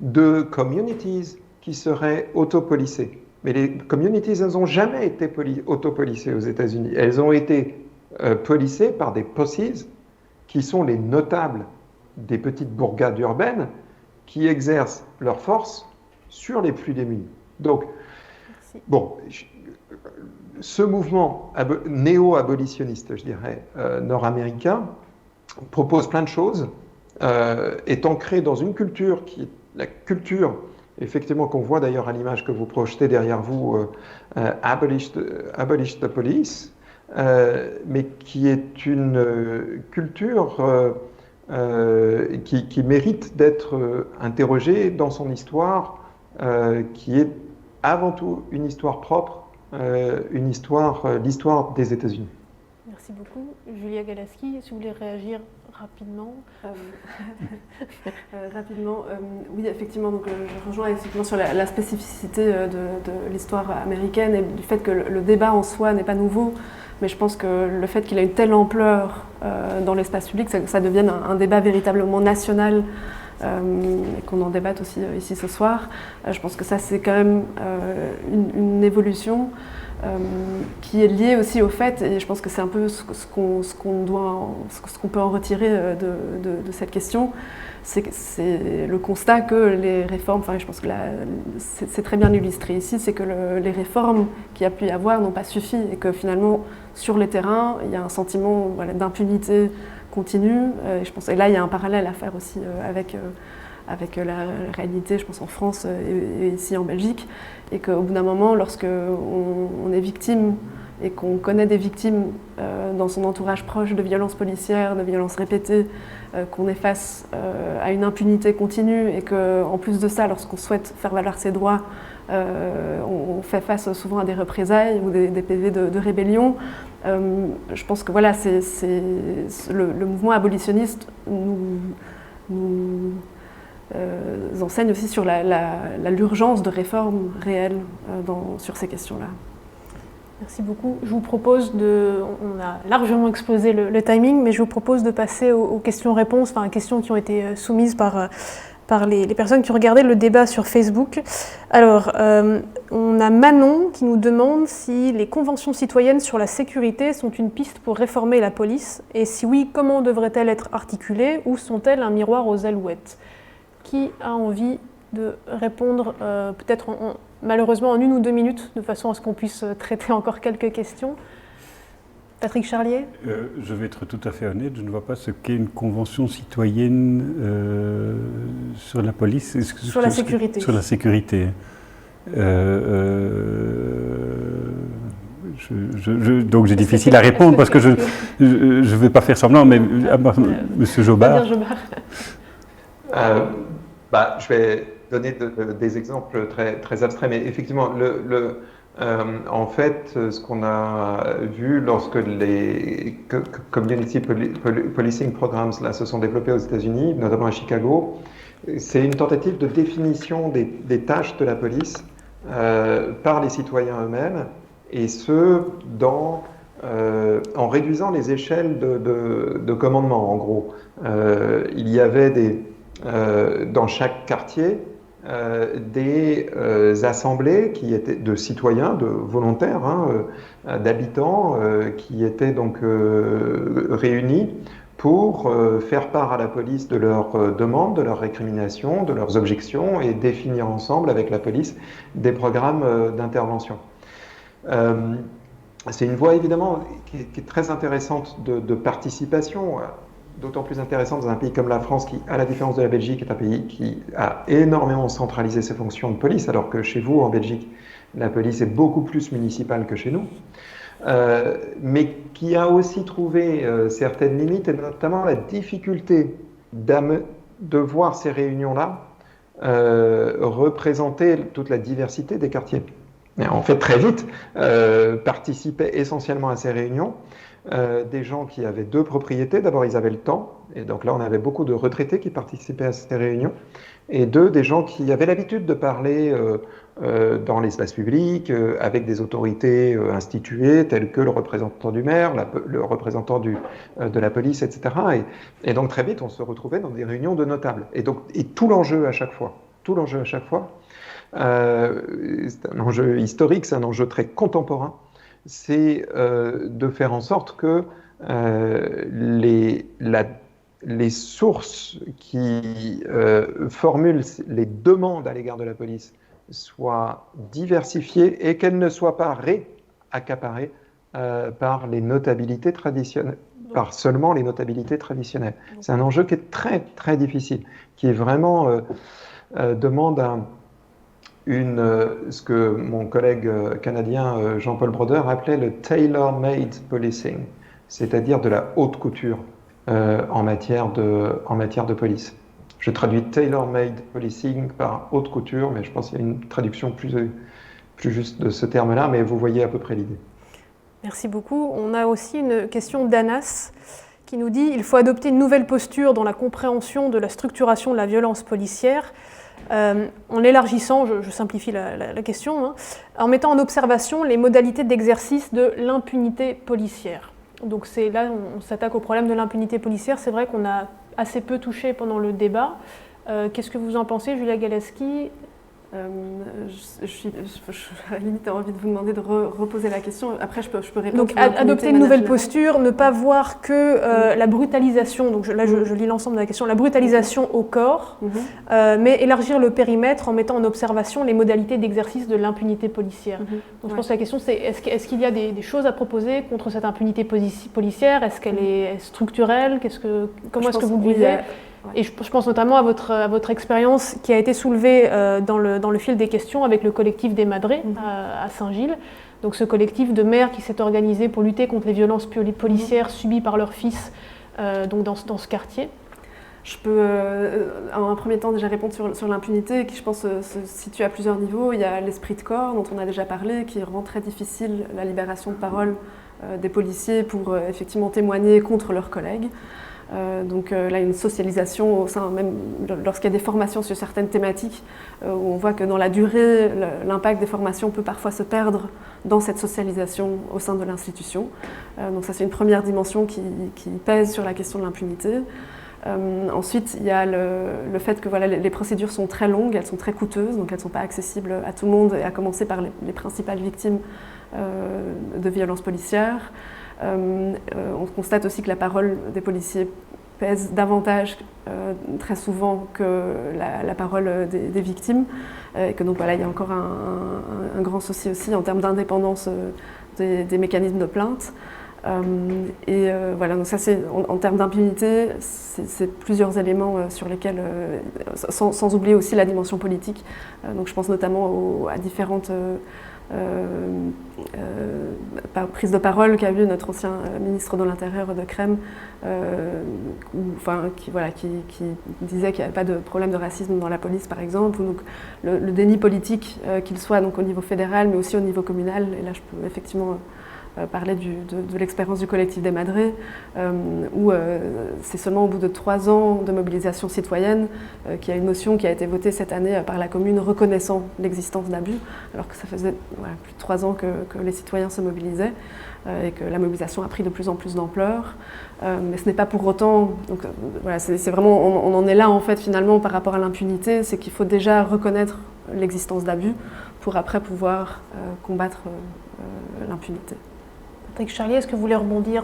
de communities qui seraient autopolicées. Mais les communities, elles n'ont jamais été autopolicées aux États-Unis. Elles ont été policées par des posses qui sont les notables des petites bourgades urbaines qui exercent leur force sur les plus démunis. Donc, bon, ce mouvement néo-abolitionniste, je dirais, nord-américain, propose plein de choses, est ancré dans une culture qui est la culture, effectivement, qu'on voit d'ailleurs à l'image que vous projetez derrière vous, abolish the police, mais qui est une culture qui mérite d'être interrogée dans son histoire, qui est avant tout une histoire propre, l'histoire des États-Unis. Merci beaucoup. Julia Galaski, si vous voulez réagir rapidement. Oui, effectivement, donc, je rejoins effectivement sur la spécificité de l'histoire américaine et du fait que le débat en soi n'est pas nouveau, mais je pense que le fait qu'il a une telle ampleur dans l'espace public, ça devienne un débat véritablement national, et qu'on en débatte aussi ici ce soir. Je pense que ça, c'est quand même une évolution qui est liée aussi au fait, et je pense que c'est un peu ce qu'on peut en retirer de cette question, c'est le constat que les réformes, enfin je pense que c'est très bien illustré ici, c'est que les réformes qu'il y a pu y avoir n'ont pas suffi et que finalement sur les terrains, il y a un sentiment d'impunité continue. Et là, il y a un parallèle à faire aussi avec la réalité, je pense, en France et ici en Belgique, et qu'au bout d'un moment, lorsqu'on est victime et qu'on connaît des victimes dans son entourage proche de violences policières, de violences répétées, qu'on est face à une impunité continue et qu'en plus de ça, lorsqu'on souhaite faire valoir ses droits, on fait face souvent à des représailles ou des PV de rébellion. Je pense que voilà, le mouvement abolitionniste nous enseigne aussi sur l'urgence de réformes réelles sur ces questions-là. Merci beaucoup. Je vous propose on a largement exposé le timing, mais je vous propose de passer aux questions-réponses, enfin questions qui ont été soumises par les personnes qui regardaient le débat sur Facebook. Alors, on a Manon qui nous demande si les conventions citoyennes sur la sécurité sont une piste pour réformer la police, et si oui, comment devraient-elles être articulées, ou sont-elles un miroir aux alouettes? Qui a envie de répondre, peut-être malheureusement en 1 ou 2 minutes, de façon à ce qu'on puisse traiter encore quelques questions? Patrick Charlier? Je vais être tout à fait honnête, je ne vois pas ce qu'est une convention citoyenne sur la police. Sur la sécurité. Sur la sécurité. Donc j'ai difficile à répondre parce que je ne vais pas faire semblant, mais Monsieur Jobard. Je vais donner des exemples très abstraits, mais effectivement, en fait, ce qu'on a vu lorsque les Community Policing Programs là, se sont développés aux États-Unis, notamment à Chicago, c'est une tentative de définition des tâches de la police par les citoyens eux-mêmes, et ce, en réduisant les échelles de commandement, en gros. Il y avait dans chaque quartier des assemblées qui étaient de citoyens, de volontaires, d'habitants qui étaient donc réunis pour faire part à la police de leurs demandes, de leurs récriminations, de leurs objections et définir ensemble avec la police des programmes d'intervention. C'est une voie évidemment qui est très intéressante de participation, d'autant plus intéressante dans un pays comme la France qui, à la différence de la Belgique, est un pays qui a énormément centralisé ses fonctions de police, alors que chez vous, en Belgique, la police est beaucoup plus municipale que chez nous, mais qui a aussi trouvé certaines limites, et notamment la difficulté de voir ces réunions-là représenter toute la diversité des quartiers. Et en fait, très vite, participaient essentiellement à ces réunions des gens qui avaient 2 propriétés. D'abord, ils avaient le temps, et donc là, on avait beaucoup de retraités qui participaient à ces réunions, et 2, des gens qui avaient l'habitude de parler dans l'espace public, avec des autorités instituées, telles que le représentant du maire, le représentant de la police, etc. Et donc, très vite, on se retrouvait dans des réunions de notables. Et tout l'enjeu à chaque fois, c'est un enjeu historique, c'est un enjeu très contemporain, c'est de faire en sorte que les sources qui formulent les demandes à l'égard de la police soient diversifiées et qu'elles ne soient pas réaccaparées par les notabilités traditionnelles, par seulement les notabilités traditionnelles. C'est un enjeu qui est très très difficile, qui est vraiment demande ce que mon collègue canadien Jean-Paul Broder appelait le tailor-made policing, c'est-à-dire de la haute couture en matière de police. Je traduis tailor-made policing par haute couture, mais je pense qu'il y a une traduction plus juste de ce terme-là, mais vous voyez à peu près l'idée. Merci beaucoup. On a aussi une question d'Anas qui nous dit « Il faut adopter une nouvelle posture dans la compréhension de la structuration de la violence policière ». En élargissant, je simplifie la question, en mettant en observation les modalités d'exercice de l'impunité policière. Donc là, on s'attaque au problème de l'impunité policière. C'est vrai qu'on a assez peu touché pendant le débat. Qu'est-ce que vous en pensez, Julia Galeski ? À la limite, j'ai envie de vous demander de reposer la question. Après, je peux répondre. Donc, adopter une nouvelle posture, ne pas voir que la brutalisation, donc je lis l'ensemble de la question, la brutalisation au corps, mais élargir le périmètre en mettant en observation les modalités d'exercice de l'impunité policière. Donc, je pense que la question, c'est est-ce qu'il y a des choses à proposer contre cette impunité policière ? Est-ce qu'elle est structurelle ? Comment est-ce que vous le vivez ? Et je pense notamment à votre expérience qui a été soulevée dans le fil des questions avec le collectif des Madrés à Saint-Gilles. donc ce collectif de mères qui s'est organisé pour lutter contre les violences policières subies par leurs fils donc dans ce quartier. Je peux en un premier temps déjà répondre sur l'impunité qui je pense se situe à plusieurs niveaux. Il y a l'esprit de corps dont on a déjà parlé qui rend très difficile la libération de parole des policiers pour effectivement témoigner contre leurs collègues. Donc là, une socialisation au sein, même lorsqu'il y a des formations sur certaines thématiques, où on voit que dans la durée, l'impact des formations peut parfois se perdre dans cette socialisation au sein de l'institution. Donc ça, c'est une première dimension qui pèse sur la question de l'impunité. Ensuite, il y a le fait que voilà, les procédures sont très longues, elles sont très coûteuses, donc elles ne sont pas accessibles à tout le monde, et à commencer par les principales victimes de violences policières. On constate aussi que la parole des policiers pèse davantage très souvent que la parole des victimes, et que donc voilà, il y a encore un grand souci aussi en termes d'indépendance des mécanismes de plainte. Voilà, donc ça c'est en termes d'impunité, c'est plusieurs éléments sur lesquels, sans oublier aussi la dimension politique. Donc je pense notamment à différentes prises de parole qu'a eu notre ancien ministre de l'Intérieur de Crème, qui disait qu'il n'y avait pas de problème de racisme dans la police par exemple, ou donc le déni politique qu'il soit donc au niveau fédéral mais aussi au niveau communal, et là je peux effectivement parler de l'expérience du collectif des Madrés, où c'est seulement au bout de 3 ans de mobilisation citoyenne qu'il y a une motion qui a été votée cette année par la commune reconnaissant l'existence d'abus, alors que ça faisait plus de 3 ans que les citoyens se mobilisaient et que la mobilisation a pris de plus en plus d'ampleur. Mais ce n'est pas pour autant, donc voilà, c'est vraiment, on en est là en fait finalement par rapport à l'impunité, c'est qu'il faut déjà reconnaître l'existence d'abus pour après pouvoir combattre l'impunité. Patrick Charlier, est-ce que vous voulez rebondir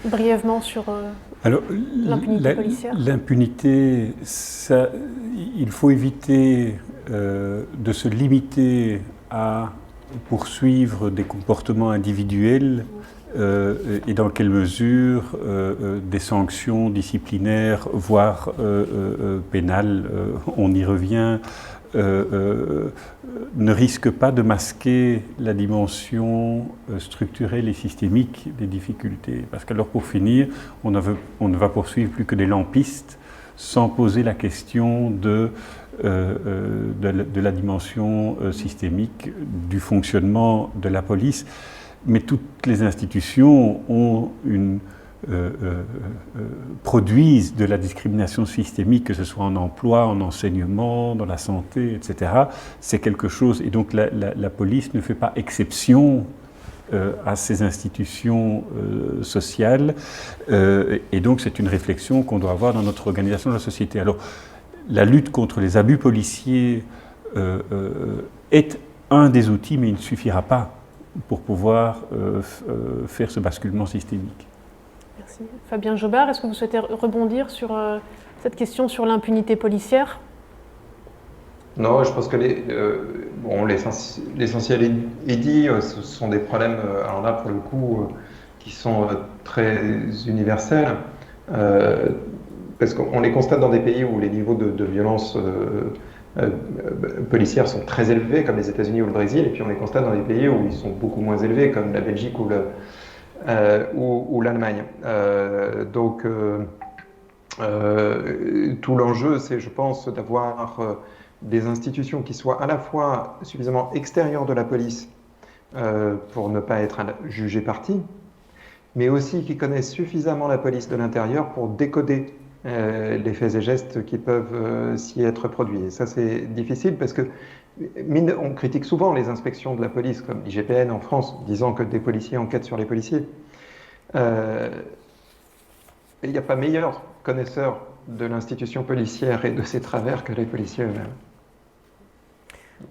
brièvement sur l'impunité policière ? L'impunité, il faut éviter de se limiter à poursuivre des comportements individuels et dans quelle mesure des sanctions disciplinaires, voire pénales, on y revient, ne risque pas de masquer la dimension structurelle et systémique des difficultés. Parce qu'alors pour finir, on ne va poursuivre plus que des lampistes sans poser la question de la dimension systémique du fonctionnement de la police. Mais toutes les institutions ont produisent de la discrimination systémique, que ce soit en emploi, en enseignement, dans la santé, etc. C'est quelque chose, et donc la police ne fait pas exception à ces institutions sociales, et donc c'est une réflexion qu'on doit avoir dans notre organisation de la société. Alors, la lutte contre les abus policiers est un des outils, mais il ne suffira pas pour pouvoir faire ce basculement systémique. Merci. Fabien Jobard, est-ce que vous souhaitez rebondir sur cette question sur l'impunité policière ? Non, je pense que l'essentiel est dit. Ce sont des problèmes, alors là pour le coup, qui sont très universels, parce qu'on les constate dans des pays où les niveaux de violence policières sont très élevés, comme les États-Unis ou le Brésil, et puis on les constate dans des pays où ils sont beaucoup moins élevés, comme la Belgique ou l'Allemagne. Donc tout l'enjeu, c'est, je pense, d'avoir des institutions qui soient à la fois suffisamment extérieures de la police pour ne pas être jugées partie, mais aussi qui connaissent suffisamment la police de l'intérieur pour décoder les faits et gestes qui peuvent s'y être produits. Et ça, c'est difficile parce que on critique souvent les inspections de la police, comme l'IGPN en France, disant que des policiers enquêtent sur les policiers. Il n'y a pas meilleur connaisseur de l'institution policière et de ses travers que les policiers eux-mêmes.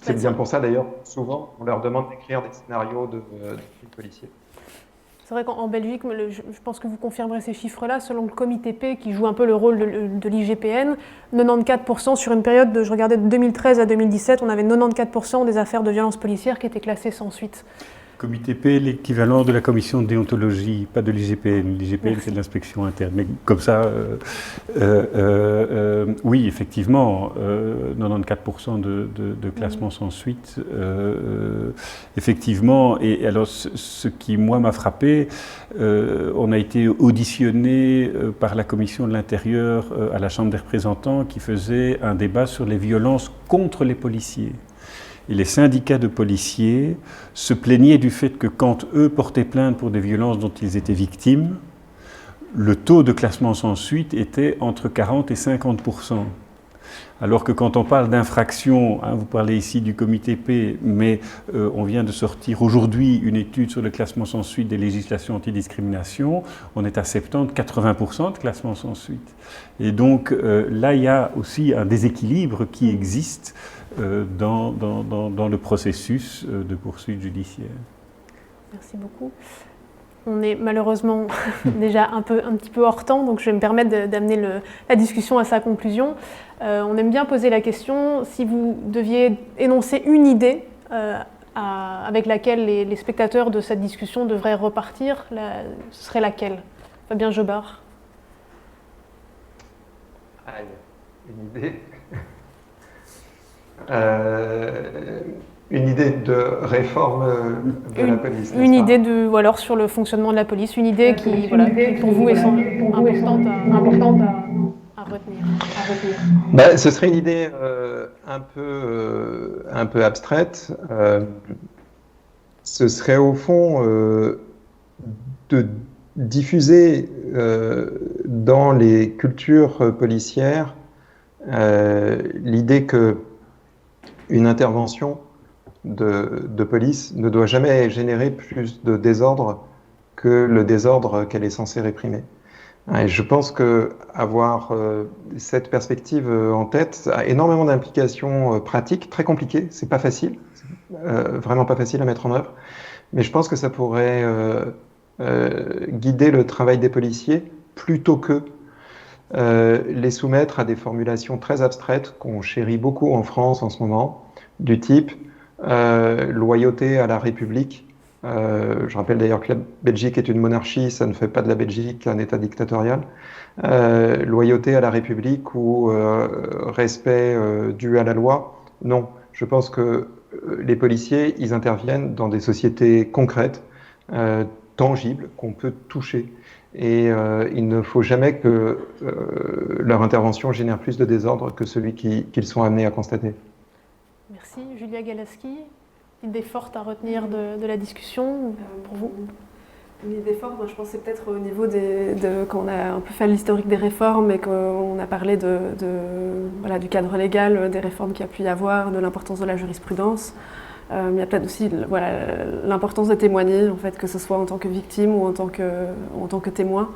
C'est bien pour ça, d'ailleurs, souvent, on leur demande d'écrire des scénarios de policiers. C'est vrai qu'en Belgique, je pense que vous confirmerez ces chiffres-là, selon le comité P qui joue un peu le rôle de l'IGPN, 94% sur une période je regardais de 2013 à 2017, on avait 94% des affaires de violences policières qui étaient classées sans suite. Comité P, l'équivalent de la commission de déontologie, pas de l'IGPN. L'IGPN, c'est de l'inspection interne. Mais comme ça, oui, effectivement, 94% de classement sans suite. Effectivement, et alors ce qui, moi, m'a frappé, on a été auditionné par la commission de l'Intérieur à la Chambre des représentants qui faisait un débat sur les violences contre les policiers. Et les syndicats de policiers se plaignaient du fait que quand eux portaient plainte pour des violences dont ils étaient victimes, le taux de classement sans suite était entre 40 et 50%. Alors que quand on parle d'infraction, hein, vous parlez ici du comité P, mais on vient de sortir aujourd'hui une étude sur le classement sans suite des législations antidiscrimination, on est à 70-80% de classement sans suite. Et donc là, il y a aussi un déséquilibre qui existe dans le processus de poursuite judiciaire. Merci beaucoup. On est malheureusement déjà un petit peu hors temps, donc je vais me permettre d'amener la discussion à sa conclusion. On aime bien poser la question, si vous deviez énoncer une idée avec laquelle les spectateurs de cette discussion devraient repartir, ce serait laquelle? Fabien Jobard. Une idée. Une idée de réforme de la police. Une idée ou alors sur le fonctionnement de la police, une idée qui pour vous est importante à retenir. Ce serait une idée un peu abstraite. Ce serait au fond de diffuser dans les cultures policières l'idée que une intervention de police ne doit jamais générer plus de désordre que le désordre qu'elle est censée réprimer. Et je pense qu'avoir cette perspective en tête a énormément d'implications pratiques, très compliquées, c'est pas facile, vraiment pas facile à mettre en œuvre, mais je pense que ça pourrait guider le travail des policiers plutôt que les soumettre à des formulations très abstraites qu'on chérit beaucoup en France en ce moment, du type loyauté à la République. Je rappelle d'ailleurs que la Belgique est une monarchie, ça ne fait pas de la Belgique un État dictatorial. Loyauté à la République ou respect dû à la loi. Non, je pense que les policiers, ils interviennent dans des sociétés concrètes, tangibles, qu'on peut toucher. Et il ne faut jamais que leur intervention génère plus de désordre que celui qu'ils sont amenés à constater. Merci. Julia Galaski, une idée forte à retenir de la discussion pour vous? Une idée forte, je pense que c'est peut-être au niveau quand on a un peu fait l'historique des réformes et qu'on a parlé du cadre légal, des réformes qu'il y a pu y avoir, de l'importance de la jurisprudence. Il y a peut-être aussi l'importance de témoigner, en fait, que ce soit en tant que victime ou en tant que témoin,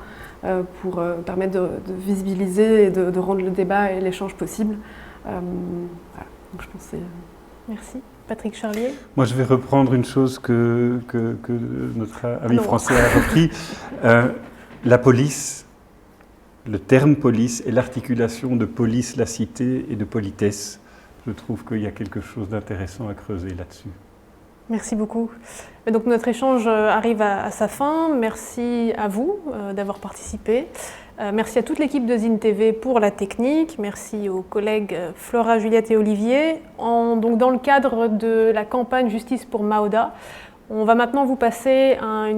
pour permettre de visibiliser et de rendre le débat et l'échange possible. Voilà. Donc je pense que c'est... Merci. Patrick Charlier. Moi, je vais reprendre une chose que notre ami français a repris. La police, le terme police et l'articulation de police, la cité et de politesse. Je trouve qu'il y a quelque chose d'intéressant à creuser là-dessus. Merci beaucoup. Et donc notre échange arrive à sa fin. Merci à vous d'avoir participé. Merci à toute l'équipe de Zine TV pour la technique. Merci aux collègues Flora, Juliette et Olivier. Donc dans le cadre de la campagne Justice pour Maouda, on va maintenant vous passer un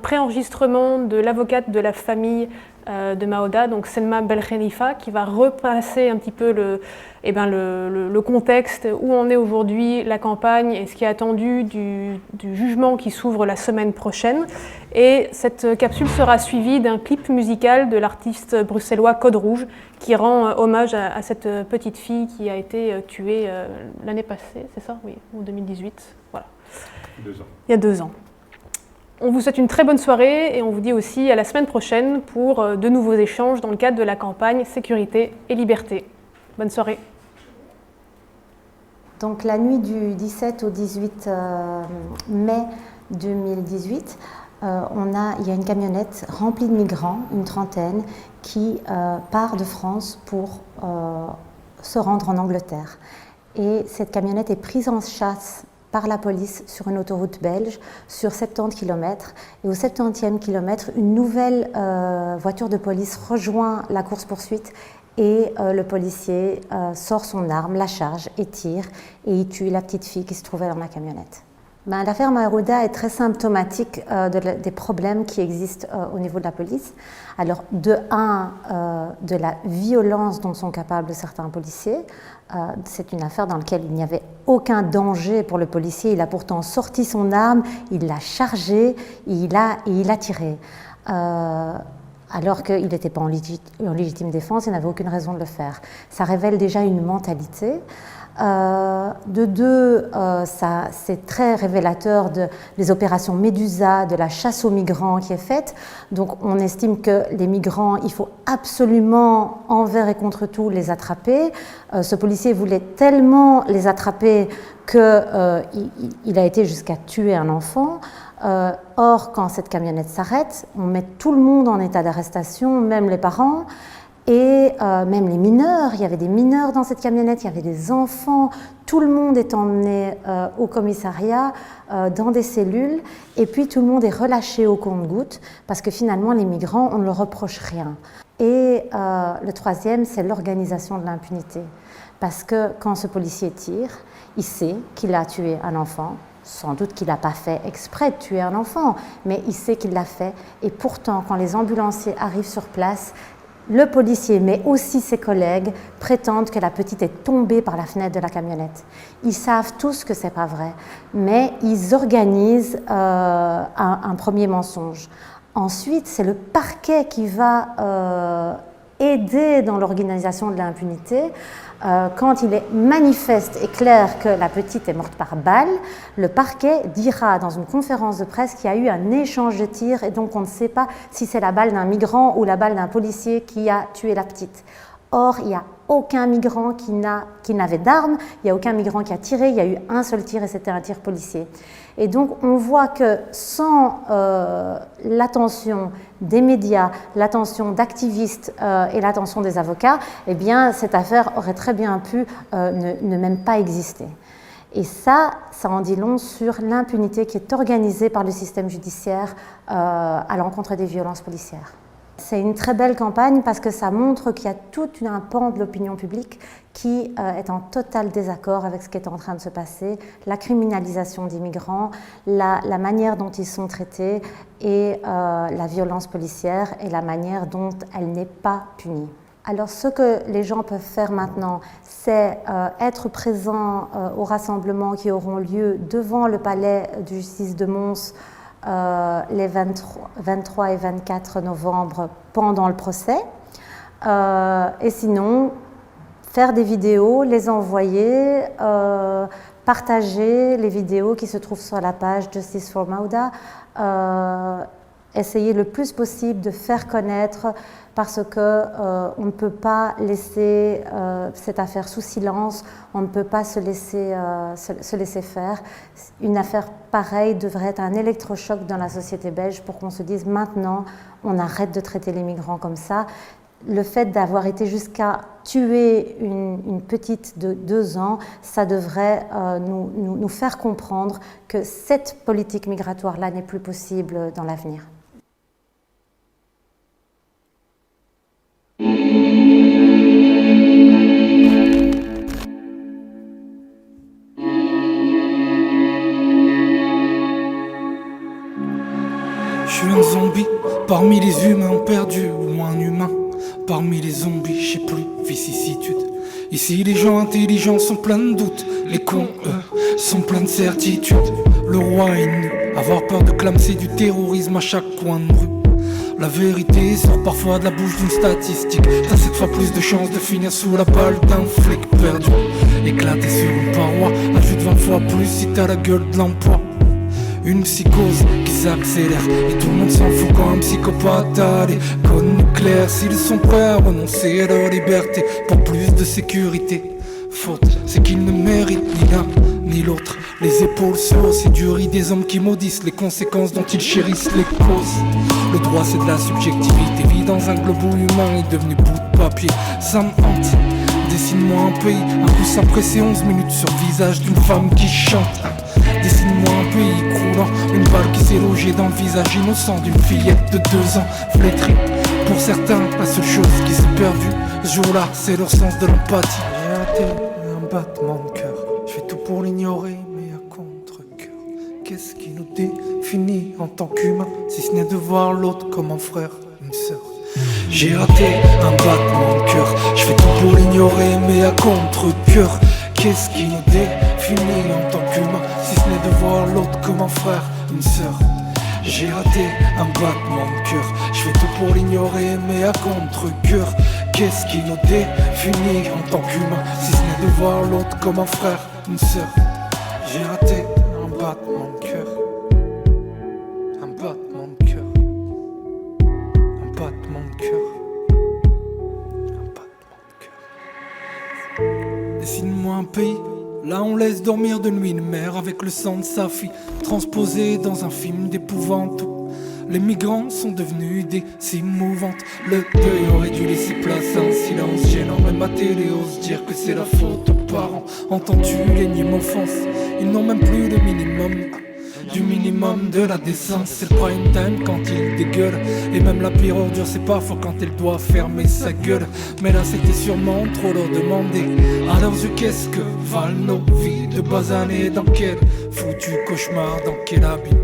préenregistrement de l'avocate de la famille de Maouda, donc Selma Belkhelifa, qui va repasser un petit peu le contexte, où en est aujourd'hui la campagne et ce qui est attendu du jugement qui s'ouvre la semaine prochaine. Et cette capsule sera suivie d'un clip musical de l'artiste bruxellois Code Rouge, qui rend hommage à cette petite fille qui a été tuée l'année passée, c'est ça? Oui, en 2018. Voilà. 2 ans. Il y a 2 ans. On vous souhaite une très bonne soirée et on vous dit aussi à la semaine prochaine pour de nouveaux échanges dans le cadre de la campagne Sécurité et Liberté. Bonne soirée. Donc la nuit du 17 au 18 mai 2018, il y a une camionnette remplie de migrants, une trentaine, qui part de France pour se rendre en Angleterre. Et cette camionnette est prise en chasse par la police sur une autoroute belge sur 70 km. Et au 70e kilomètre, une nouvelle voiture de police rejoint la course-poursuite et le policier sort son arme, la charge et tire, et il tue la petite fille qui se trouvait dans la camionnette. L'affaire Marouda est très symptomatique des problèmes qui existent au niveau de la police. Alors, de la violence dont sont capables certains policiers. C'est une affaire dans laquelle il n'y avait aucun danger pour le policier. Il a pourtant sorti son arme, il l'a chargée et il a tiré. Alors qu'il n'était pas en légitime défense, il n'avait aucune raison de le faire. Ça révèle déjà une mentalité. De deux, c'est très révélateur des opérations Médusa, de la chasse aux migrants qui est faite. Donc on estime que les migrants, il faut absolument, envers et contre tout, les attraper. Ce policier voulait tellement les attraper qu'il a été jusqu'à tuer un enfant. Or, quand cette camionnette s'arrête, on met tout le monde en état d'arrestation, même les parents. Et même les mineurs, il y avait des mineurs dans cette camionnette, il y avait des enfants, tout le monde est emmené au commissariat, dans des cellules, et puis tout le monde est relâché au compte-gouttes, parce que finalement les migrants, on ne leur reproche rien. Et le troisième, c'est l'organisation de l'impunité, parce que quand ce policier tire, il sait qu'il a tué un enfant, sans doute qu'il n'a pas fait exprès de tuer un enfant, mais il sait qu'il l'a fait, et pourtant quand les ambulanciers arrivent sur place, le policier, mais aussi ses collègues, prétendent que la petite est tombée par la fenêtre de la camionnette. Ils savent tous que ce n'est pas vrai, mais ils organisent un premier mensonge. Ensuite, c'est le parquet qui va aider dans l'organisation de l'impunité. Quand il est manifeste et clair que la petite est morte par balle, le parquet dira dans une conférence de presse qu'il y a eu un échange de tirs et donc on ne sait pas si c'est la balle d'un migrant ou la balle d'un policier qui a tué la petite. Or, il n'y a aucun migrant qui n'avait d'arme, il n'y a aucun migrant qui a tiré, il y a eu un seul tir et c'était un tir policier. Et donc on voit que sans l'attention des médias, l'attention d'activistes et l'attention des avocats, eh bien cette affaire aurait très bien pu ne même pas exister. Et ça en dit long sur l'impunité qui est organisée par le système judiciaire à l'encontre des violences policières. C'est une très belle campagne parce que ça montre qu'il y a tout un pan de l'opinion publique qui est en total désaccord avec ce qui est en train de se passer, la criminalisation des migrants, la manière dont ils sont traités et la violence policière et la manière dont elle n'est pas punie. Alors ce que les gens peuvent faire maintenant, c'est être présents aux rassemblements qui auront lieu devant le palais de justice de Mons les 23 et 24 novembre pendant le procès. Et sinon, faire des vidéos, les envoyer, partager les vidéos qui se trouvent sur la page Justice for Maouda, essayer le plus possible de faire connaître parce qu'on ne peut pas laisser cette affaire sous silence, on ne peut pas se laisser faire. Une affaire pareille devrait être un électrochoc dans la société belge pour qu'on se dise maintenant on arrête de traiter les migrants comme ça. Le fait d'avoir été jusqu'à tuer une petite de 2 ans, ça devrait nous faire comprendre que cette politique migratoire-là n'est plus possible dans l'avenir. Je suis un zombie, parmi les humains perdus ou un humain. Parmi les zombies, je sais plus, vicissitude. Ici les gens intelligents sont pleins de doutes. Les cons, eux, sont pleins de certitudes. Le roi est nu, avoir peur de clamser du terrorisme à chaque coin de rue. La vérité sort parfois de la bouche d'une statistique. T'as 7 fois plus de chances de finir sous la balle d'un flic perdu. Éclaté sur une paroi, ajoute 20 fois plus si t'as la gueule de l'emploi. Une psychose qui s'accélère et tout le monde s'en fout quand un psychopathe a les codes nucléaires. S'ils sont prêts à renoncer à leur liberté pour plus de sécurité, faute, c'est qu'ils ne méritent ni l'un ni l'autre. Les épaules se haussent et du riz des hommes qui maudissent les conséquences dont ils chérissent les causes. Le droit c'est de la subjectivité, vit dans un globo humain est devenu bout de papier. Ça me hante, dessine-moi un pays, un coussin pressé 11 minutes sur le visage d'une femme qui chante. Dessine-moi un pays croulant, une balle qui s'est logée dans le visage innocent d'une fillette de 2 ans, flétrie. Pour certains, la seule chose qui s'est perdue ce jour-là, c'est leur sens de l'empathie. J'ai raté un battement de cœur, je fais tout pour l'ignorer, mais à contre-cœur. Qu'est-ce qui nous définit en tant qu'humains, si ce n'est de voir l'autre comme un frère, une sœur? J'ai raté un battement de cœur, je fais tout pour l'ignorer, mais à contre-cœur. Qu'est-ce qui nous définit en tant qu'humains, si ce n'est de voir l'autre comme un frère, une sœur? J'ai raté un battement de cœur, je fais tout pour l'ignorer, mais à contre-cœur. Qu'est-ce qui nous définit en tant qu'humains, si ce n'est de voir l'autre comme un frère, une sœur? J'ai raté un battement de cœur, un battement de cœur, un battement de cœur, un battement de cœur. Dessine-moi un pays, là on laisse dormir de nuit une mère avec le sang de sa fille, transposé dans un film d'épouvante. Les migrants sont devenus des cimes mouvantes. Le deuil aurait dû laisser place à un silence gênant. Même à télé ose dire que c'est la faute aux parents. Entends-tu l'énième offense? Ils n'ont même plus le minimum du minimum de la décence. C'est le prime time quand ils dégueulent. Et même la pire ordure c'est parfois quand elle doit fermer sa gueule. Mais là c'était sûrement trop leur demander. À leurs yeux qu'est-ce que valent nos vies de bas années? Dans quel foutu cauchemar, dans quel abîme?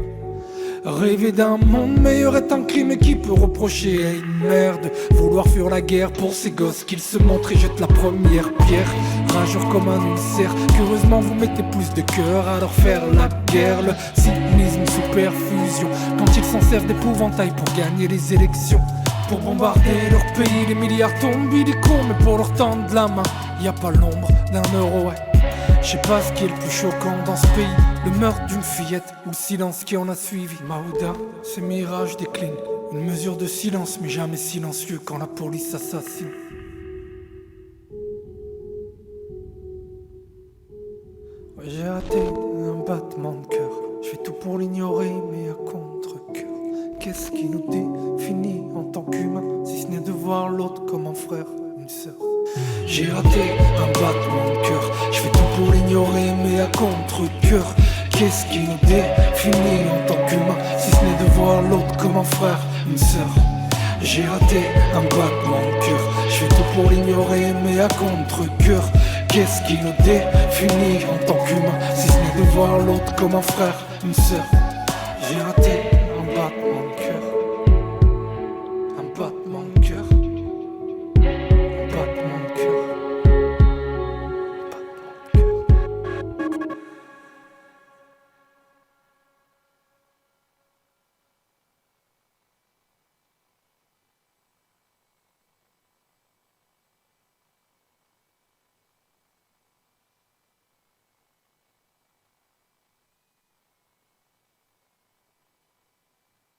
Rêver d'un monde meilleur est un crime, et qui peut reprocher à une mère de vouloir fuir la guerre pour ses gosses qu'ils se montrent et jettent la première pierre. Rageur comme un ulcère, curieusement vous mettez plus de cœur à leur faire la guerre. Le cynisme sous perfusion, quand ils s'en servent d'épouvantail pour gagner les élections. Pour bombarder leur pays, les milliards tombent illico, mais pour leur tendre la main, y a pas l'ombre d'un euro, ouais. Je sais pas ce qui est le plus choquant dans ce pays, le meurtre d'une fillette ou le silence qui en a suivi. Maouda, ces mirages déclinent, une mesure de silence mais jamais silencieux quand la police assassine. Ouais, j'ai raté un battement de cœur, je fais tout pour l'ignorer mais à contre-cœur. Qu'est-ce qui nous définit en tant qu'humains, si ce n'est de voir l'autre comme un frère, une sœur? J'ai raté un battement de cœur, je fais tout pour l'ignorer mais à contre-cœur. Qu'est-ce qui nous définit en tant qu'humains, si ce n'est de voir l'autre comme un frère, une sœur? J'ai raté un battement de cœur, je fais tout pour l'ignorer mais à contre-cœur. Qu'est-ce qui nous définit en tant qu'humains, si ce n'est de voir l'autre comme un frère, une sœur? J'ai raté un battement de cœur.